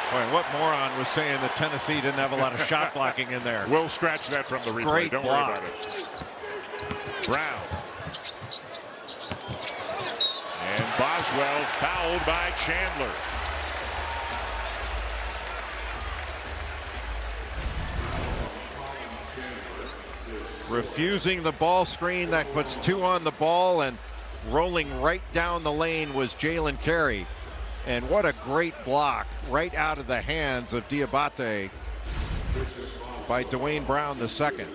Boy, what moron was saying that Tennessee didn't have a lot of shot blocking in there. We'll scratch that from the replay. Great Don't block. worry about it. Brown. And Boswell fouled by Chandler. Refusing the ball screen that puts 2 on the ball, and rolling right down the lane was Jalen Carey. And what a great block right out of the hands of Dioubate by Dwayne Brown II.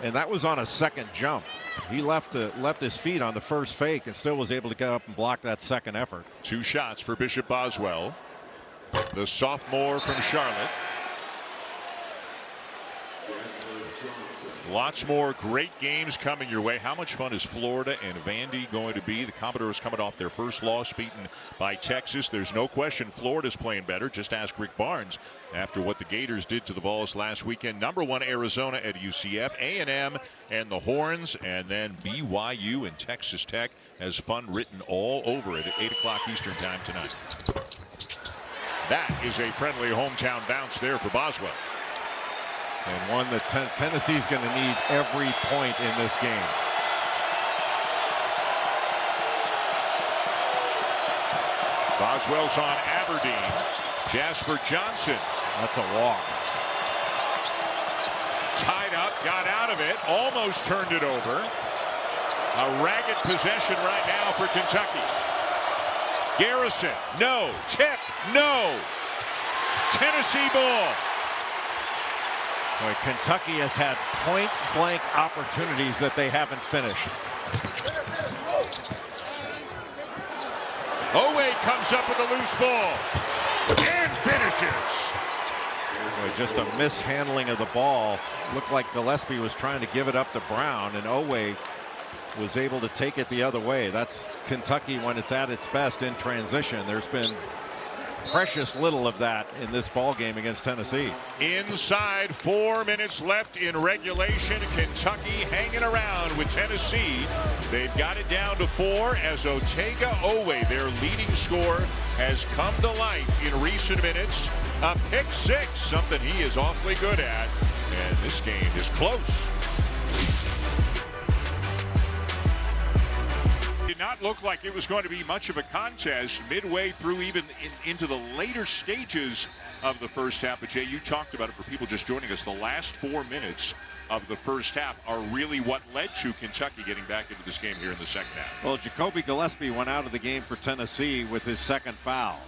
And that was on a second jump. He left his feet on the first fake and still was able to get up and block that second effort. 2 shots for Bishop Boswell, the sophomore from Charlotte. Lots more great games coming your way. How much fun is Florida and Vandy going to be? The Commodores coming off their first loss, beaten by Texas. There's no question Florida's playing better. Just ask Rick Barnes after what the Gators did to the Vols last weekend. Number 1 Arizona at UCF, A&M and the Horns, and then BYU and Texas Tech has fun written all over it at 8 o'clock Eastern time tonight. That is a friendly hometown bounce there for Boswell. And one that Tennessee's going to need every point in this game. Boswell's on Aberdeen. Jasper Johnson. That's a walk. Tied up, got out of it, almost turned it over. A ragged possession right now for Kentucky. Garrison, no. Tip, no. Tennessee ball. Boy, Kentucky has had point-blank opportunities that they haven't finished. Oweh comes up with a loose ball. and finishes. Boy, just a mishandling of the ball. Looked like Gillespie was trying to give it up to Brown, and Oweh was able to take it the other way. That's Kentucky when it's at its best in transition. There's been precious little of that in this ball game against Tennessee. Inside 4 minutes left in regulation. Kentucky hanging around with Tennessee. They've got it down to 4 as Oweh, their leading scorer, has come to life in recent minutes. A pick 6, something he is awfully good at. And this game is close. Did not look like it was going to be much of a contest midway through, even into the later stages of the first half. But Jay, you talked about it for people just joining us. The last 4 minutes of the first half are really what led to Kentucky getting back into this game here in the second half. Well, Jacoby Gillespie went out of the game for Tennessee with his second foul,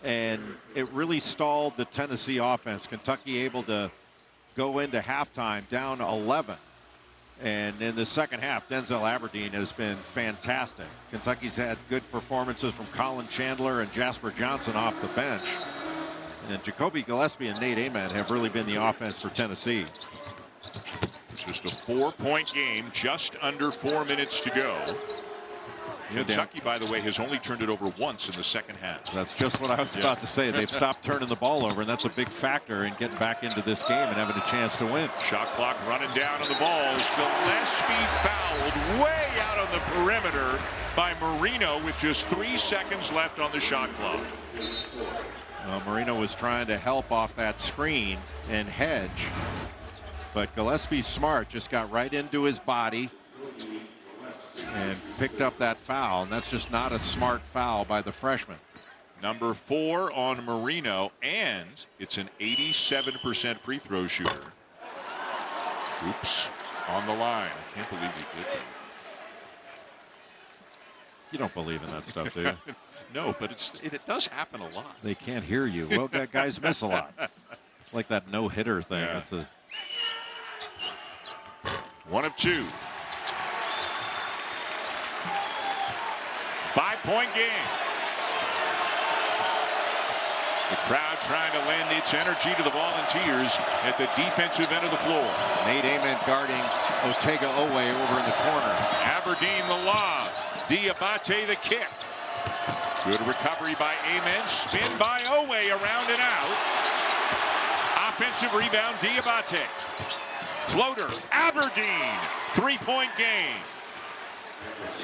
and it really stalled the Tennessee offense. Kentucky able to go into halftime down 11. And in the second half, Denzel Aberdeen has been fantastic. Kentucky's had good performances from Colin Chandler and Jasper Johnson off the bench. And Jacoby Gillespie and Nate Ament have really been the offense for Tennessee. It's just a 4-point game, just under 4 minutes to go. Kentucky, by the way, has only turned it over once in the second half. That's just what I was about to say. They've stopped turning the ball over, and that's a big factor in getting back into this game and having a chance to win. Shot clock running down on the balls. Gillespie fouled way out on the perimeter by Moreno with just 3 seconds left on the shot clock. Moreno was trying to help off that screen and hedge, but Gillespie's smart, just got right into his body and picked up that foul, and that's just not a smart foul by the freshman. Number 4 on Moreno, and it's an 87% free throw shooter. Oops, on the line. I can't believe he did that. You don't believe in that stuff, do you? No, but it does happen a lot. They can't hear you. Well, that guys miss a lot. It's like that no-hitter thing. Yeah. That's a 1 of 2. 5-point game. The crowd trying to lend its energy to the Volunteers at the defensive end of the floor. Nate Ament guarding Oweh over in the corner. Aberdeen the lob. Dioubate the kick. Good recovery by Ament. Spin by Oweh around and out. Offensive rebound, Dioubate. Floater, Aberdeen. 3-point game.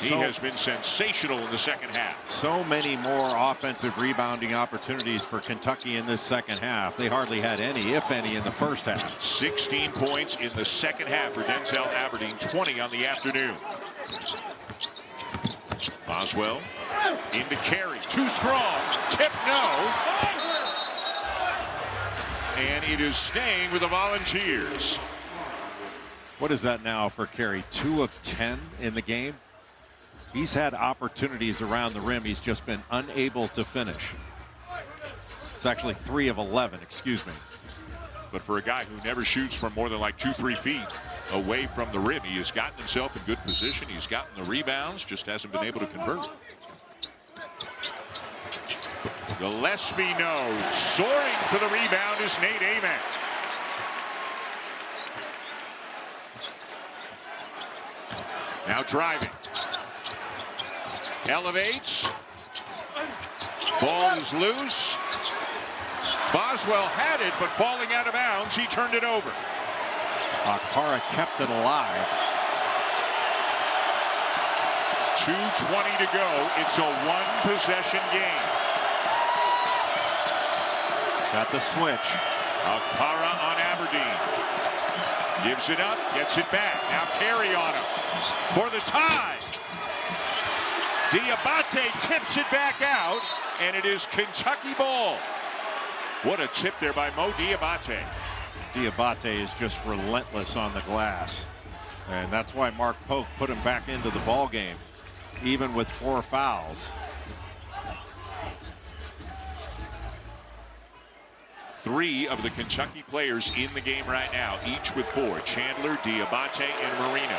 He has been sensational in the second half. So many more offensive rebounding opportunities for Kentucky in this second half. They hardly had any, if any, in the first half. 16 points in the second half for Denzel Aberdeen, 20 on the afternoon. Boswell into Carey, too strong, tip no. And it is staying with the Volunteers. What is that now for Carey? 2 of 10 in the game? He's had opportunities around the rim. He's just been unable to finish. It's actually 3 of 11, excuse me. But for a guy who never shoots from more than like 2-3 feet away from the rim, he has gotten himself in good position. He's gotten the rebounds, just hasn't been able to convert. Gillespie knows. Soaring for the rebound is Nate Ament. Now driving. Elevates. Ball is loose. Boswell had it, but falling out of bounds, he turned it over. Akpara kept it alive. 2:20 to go. It's a 1-possession game. Got the switch. Akpara on Aberdeen. Gives it up, gets it back. Now Carey on him for the tie. Dioubate tips it back out, and it is Kentucky ball. What a tip there by Mo Dioubate. Dioubate is just relentless on the glass, and that's why Mark Pope put him back into the ball game, even with 4 fouls. 3 of the Kentucky players in the game right now, each with 4. Chandler, Dioubate, and Moreno.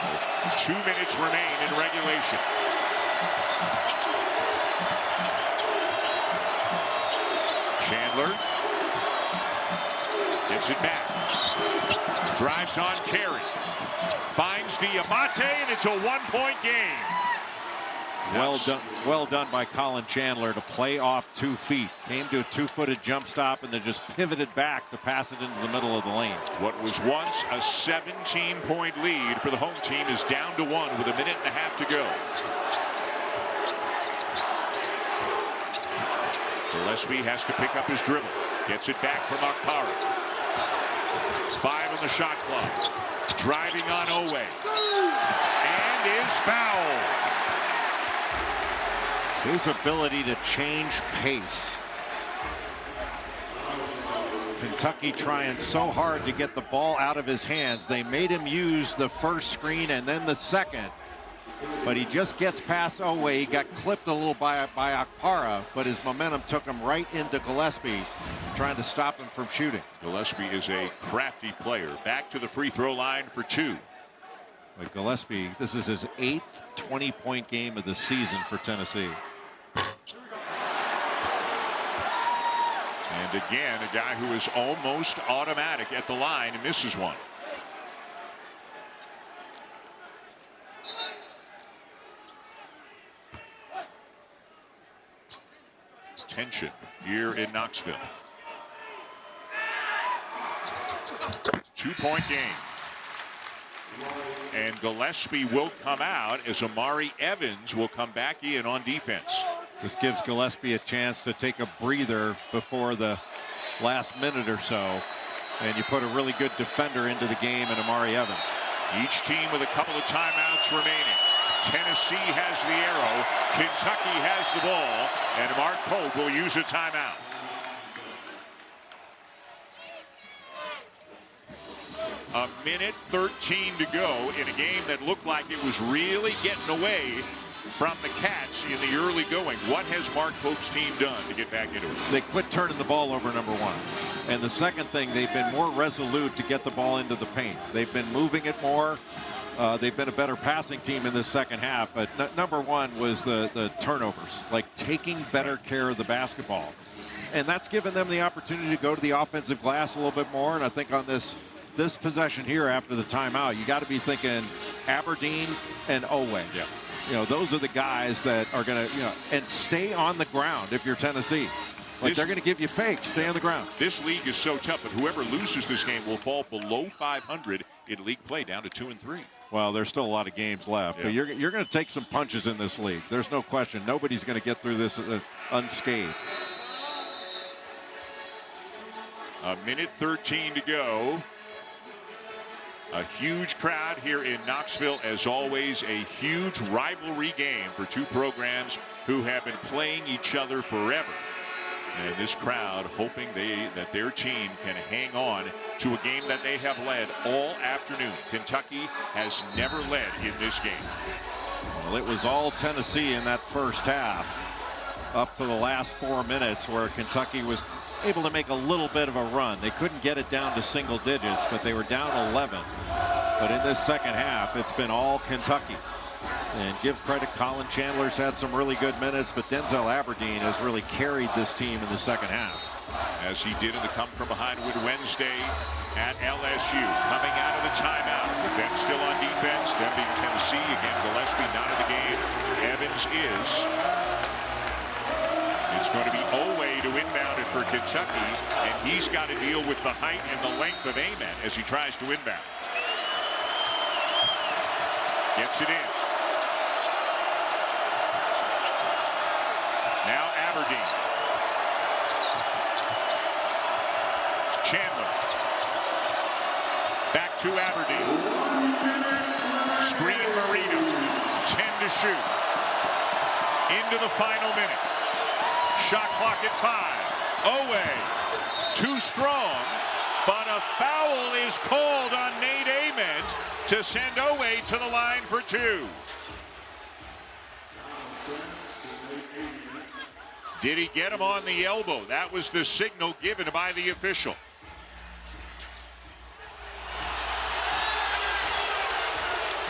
2 minutes remain in regulation. Chandler Gets it back. Drives on Carey. Finds Dioubate, and it's a one-point game. Well done by Colin Chandler to play off 2 feet. Came to a 2-footed jump stop and then just pivoted back to pass it into the middle of the lane. What was once a 17-point lead for the home team is down to 1 with a minute and a half to go. Gillespie has to pick up his dribble. Gets it back from Okpara. 5 on the shot clock. Driving on Oweh. And is fouled. His ability to change pace. Kentucky trying so hard to get the ball out of his hands. They made him use the first screen and then the second. But he just gets past Oweh. He got clipped a little by Okpara, but his momentum took him right into Gillespie, trying to stop him from shooting. Gillespie is a crafty player. Back to the free throw line for 2. But Gillespie, this is his 8th 20-point game of the season for Tennessee. And again, a guy who is almost automatic at the line and misses one. Tension here in Knoxville. 2-point game. And Gillespie will come out as Amari Evans will come back in on defense. This gives Gillespie a chance to take a breather before the last minute or so. And you put a really good defender into the game in Amari Evans. Each team with a couple of timeouts remaining. Tennessee has the arrow. Kentucky has the ball. And Mark Pope will use a timeout. A minute 13 to go in a game that looked like it was really getting away from the Cats in the early going. What has Mark Pope's team done to get back into it? They quit turning the ball over, number one. And the second thing, they've been more resolute to get the ball into the paint. They've been moving it more. They've been a better passing team in this second half. But number one was the turnovers, like taking better care of the basketball. And that's given them the opportunity to go to the offensive glass a little bit more. And I think on this possession here after the timeout, you got to be thinking Aberdeen and Oweh. Yeah. You know, those are the guys that are going to, and stay on the ground if you're Tennessee. Like, they're going to give you fakes. Stay on the ground. This league is so tough, but whoever loses this game will fall below 500 in league play, down to 2-3. Well, there's still a lot of games left, but you're going to take some punches in this league. There's no question. Nobody's going to get through this unscathed. A minute 13 to go. A huge crowd here in Knoxville. As always, a huge rivalry game for two programs who have been playing each other forever. And this crowd hoping that their team can hang on to a game that they have led all afternoon. Kentucky has never led in this game. Well, it was all Tennessee in that first half, up to the last 4 minutes, where Kentucky was able to make a little bit of a run. They couldn't get it down to single digits, but they were down 11. But in this second half, it's been all Kentucky. And give credit, Colin Chandler's had some really good minutes, but Denzel Aberdeen has really carried this team in the second half. As he did in the come from behind with Wednesday at LSU. Coming out of the timeout, with them still on defense, them being Tennessee. Again, Gillespie not in the game. Evans is. It's going to be Oweh to inbound it for Kentucky, and he's got to deal with the height and the length of Ament as he tries to inbound. Gets it in. Now Aberdeen. Chandler. Back to Aberdeen. Screen Moreno. 10 to shoot. Into the final minute. Shot clock at 5. Oweh. Too strong. But a foul is called on Nate Ament to send Oweh to the line for 2. Did he get him on the elbow? That was the signal given by the official.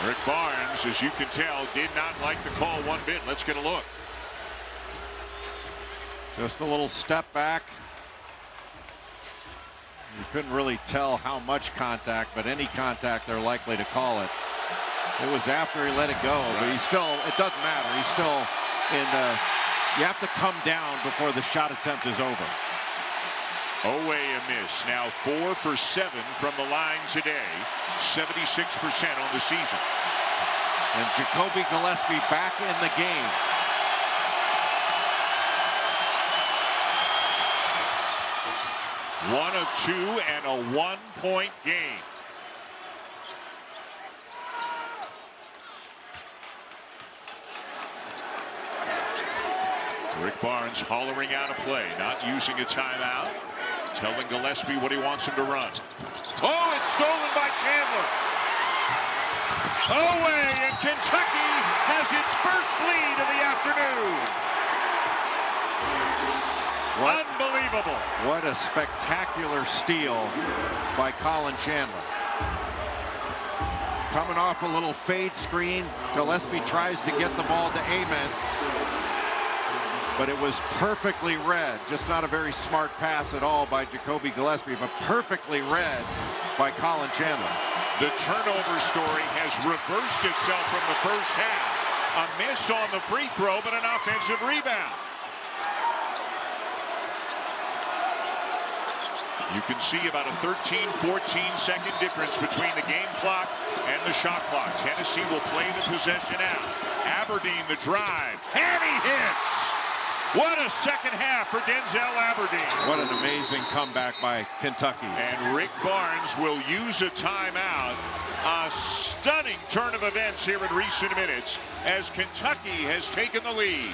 Rick Barnes, as you can tell, did not like the call one bit. Let's get a look. Just a little step back. You couldn't really tell how much contact, but any contact they're likely to call it. It was after he let it go, but he's still, it doesn't matter. He's still in the, you have to come down before the shot attempt is over. Oweh a miss. Now 4 for 7 from the line today. 76% on the season. And Jacoby Gillespie back in the game. One of 2 and a 1-point game. Rick Barnes hollering out a play, not using a timeout, telling Gillespie what he wants him to run. Oh, it's stolen by Chandler. Oweh, and Kentucky has its first lead of the afternoon. Unbelievable. What a spectacular steal by Colin Chandler. Coming off a little fade screen, Gillespie tries to get the ball to Ament, but it was perfectly read. Just not a very smart pass at all by Jacoby Gillespie, but perfectly read by Colin Chandler. The turnover story has reversed itself from the first half. A miss on the free throw, but an offensive rebound. You can see about a 13-14 second difference between the game clock and the shot clock. Tennessee will play the possession out. Aberdeen the drive, and he hits. What a second half for Denzel Aberdeen. What an amazing comeback by Kentucky. And Rick Barnes will use a timeout. A stunning turn of events here in recent minutes as Kentucky has taken the lead.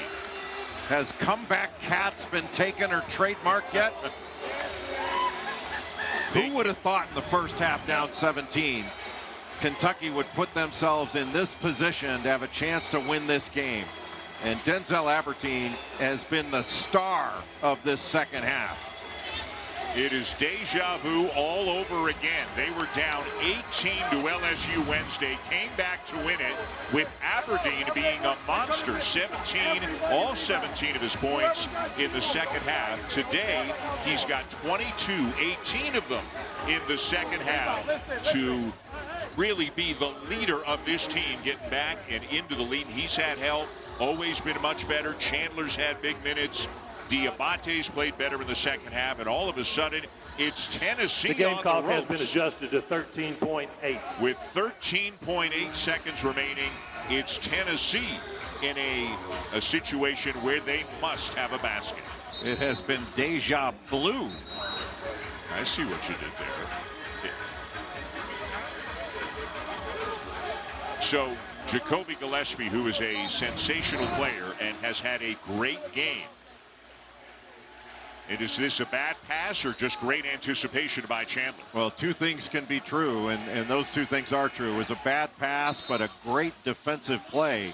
Has comeback cats been taken or trademarked yet? Who would have thought in the first half down 17, Kentucky would put themselves in this position to have a chance to win this game? And Denzel Aberdeen has been the star of this second half. It is deja vu all over again. They were down 18 to LSU Wednesday, came back to win it with Aberdeen being a monster. 17, all 17 of his points in the second half. Today, he's got 22, 18 of them in the second half to really be the leader of this team, getting back and into the lead. He's had help. Always been much better. Chandler's had big minutes. Diobate's played better in the second half, and all of a sudden, it's Tennessee on the ropes. The game clock has been adjusted to 13.8. With 13.8 seconds remaining, it's Tennessee in a situation where they must have a basket. It has been deja blue. I see what you did there. So, Jacoby Gillespie, who is a sensational player and has had a great game. And is this a bad pass or just great anticipation by Chandler? Well, two things can be true, and those two things are true. It was a bad pass, but a great defensive play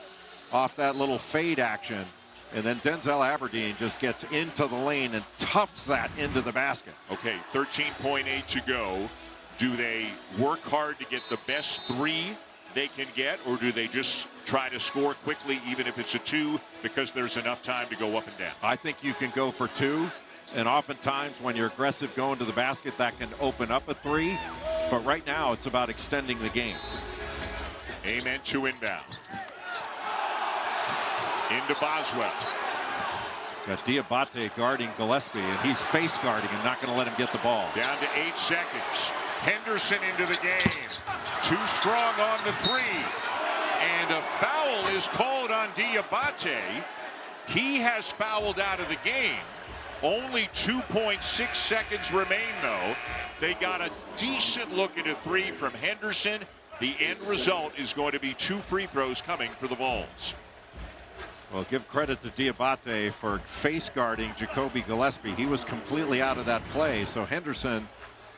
off that little fade action. And then Denzel Aberdeen just gets into the lane and toughs that into the basket. Okay, 13.8 to go. Do they work hard to get the best three they can get, or do they just try to score quickly, even if it's a 2, because there's enough time to go up and down? I think you can go for 2, and oftentimes when you're aggressive going to the basket, that can open up a 3. But right now, it's about extending the game. Ament to inbound. Into Boswell. Got Dioubate guarding Gillespie, and he's face guarding and not going to let him get the ball. Down to 8 seconds. Henderson into the game. Too strong on the 3. And a foul is called on Dioubate. He has fouled out of the game. Only 2.6 seconds remain, though. They got a decent look at a 3 from Henderson. The end result is going to be 2 free throws coming for the Vols. Well, give credit to Dioubate for face guarding Jacoby Gillespie. He was completely out of that play, so Henderson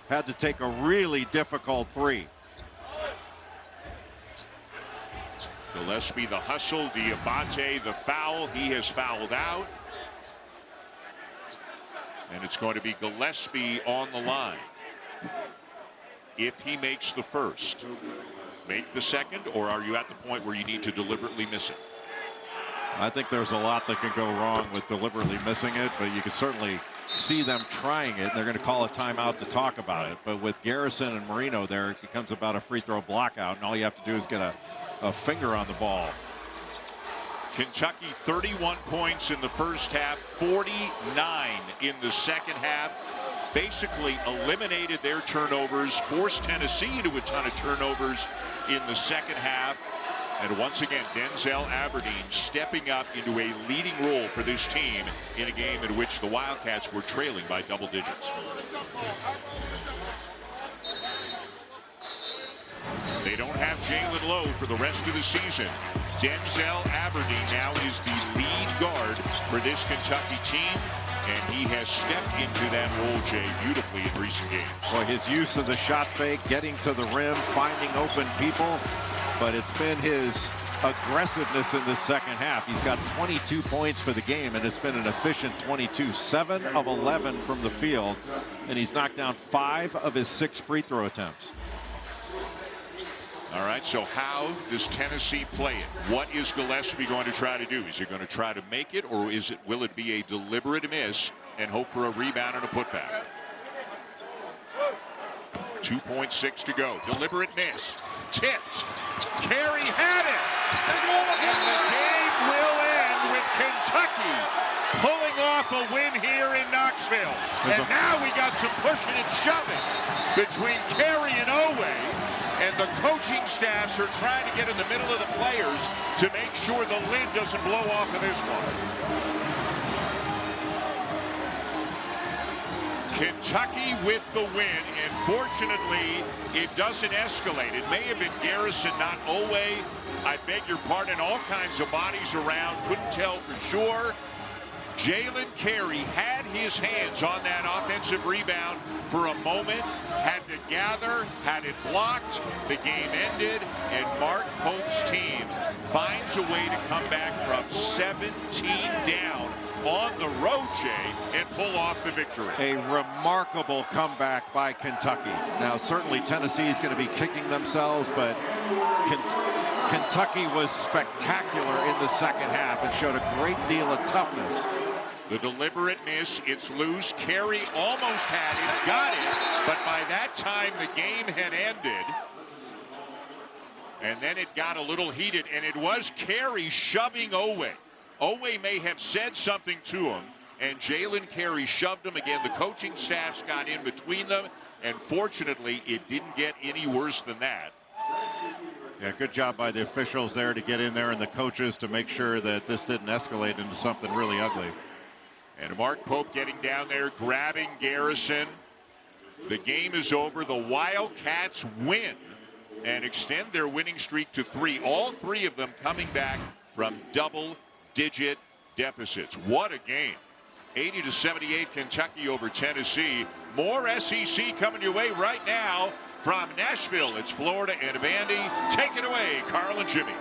had to take a really difficult 3. Gillespie the hustle, Dioubate the foul. He has fouled out. And it's going to be Gillespie on the line. If he makes the first, make the second, or are you at the point where you need to deliberately miss it? I think there's a lot that can go wrong with deliberately missing it, but you can certainly see them trying it, and they're going to call a timeout to talk about it. But with Garrison and Moreno there, it becomes about a free throw blockout, and all you have to do is get a finger on the ball. Kentucky 31 points in the first half, 49 in the second half. Basically eliminated their turnovers, forced Tennessee into a ton of turnovers in the second half. And once again, Denzel Aberdeen stepping up into a leading role for this team in a game in which the Wildcats were trailing by double digits. They don't have Jalen Lowe for the rest of the season. Denzel Aberdeen now is the lead guard for this Kentucky team, and he has stepped into that role, Jay, beautifully in recent games. Well, his use of the shot fake, getting to the rim, finding open people, but it's been his aggressiveness in the second half. He's got 22 points for the game, and it's been an efficient 22. 7 of 11 from the field, and he's knocked down 5 of his 6 free throw attempts. All right, so how does Tennessee play it? What is Gillespie going to try to do? Is he going to try to make it, or will it be a deliberate miss and hope for a rebound and a putback? 2.6 to go. Deliberate miss. Tipped. Carey had it. And the game will end with Kentucky pulling off a win here in Knoxville. And now we got some pushing and shoving between Carey and Oweh. And the coaching staffs are trying to get in the middle of the players to make sure the lid doesn't blow off of this one. Kentucky with the win, and fortunately, it doesn't escalate. It may have been Garrison, not Oweh. I beg your pardon, all kinds of bodies around, couldn't tell for sure. Jalen Carey had his hands on that offensive rebound for a moment, had to gather, had it blocked, the game ended, and Mark Pope's team finds a way to come back from 17 down on the road, Jay, and pull off the victory. A remarkable comeback by Kentucky. Now, certainly Tennessee is going to be kicking themselves, but Kentucky was spectacular in the second half and showed a great deal of toughness. The deliberate miss, it's loose. Carey almost had it, got it, but by that time the game had ended. And then it got a little heated, and it was Carey shoving Oweh. Oweh may have said something to him, and Jalen Carey shoved him again. The coaching staffs got in between them, and fortunately, it didn't get any worse than that. Yeah, good job by the officials there to get in there and the coaches to make sure that this didn't escalate into something really ugly. And Mark Pope getting down there, grabbing Garrison. The game is over. The Wildcats win and extend their winning streak to 3. All 3 of them coming back from double-digit deficits. What a game. 80-78 Kentucky over Tennessee. More SEC coming your way right now from Nashville. It's Florida and Vandy. Take it away, Carl and Jimmy.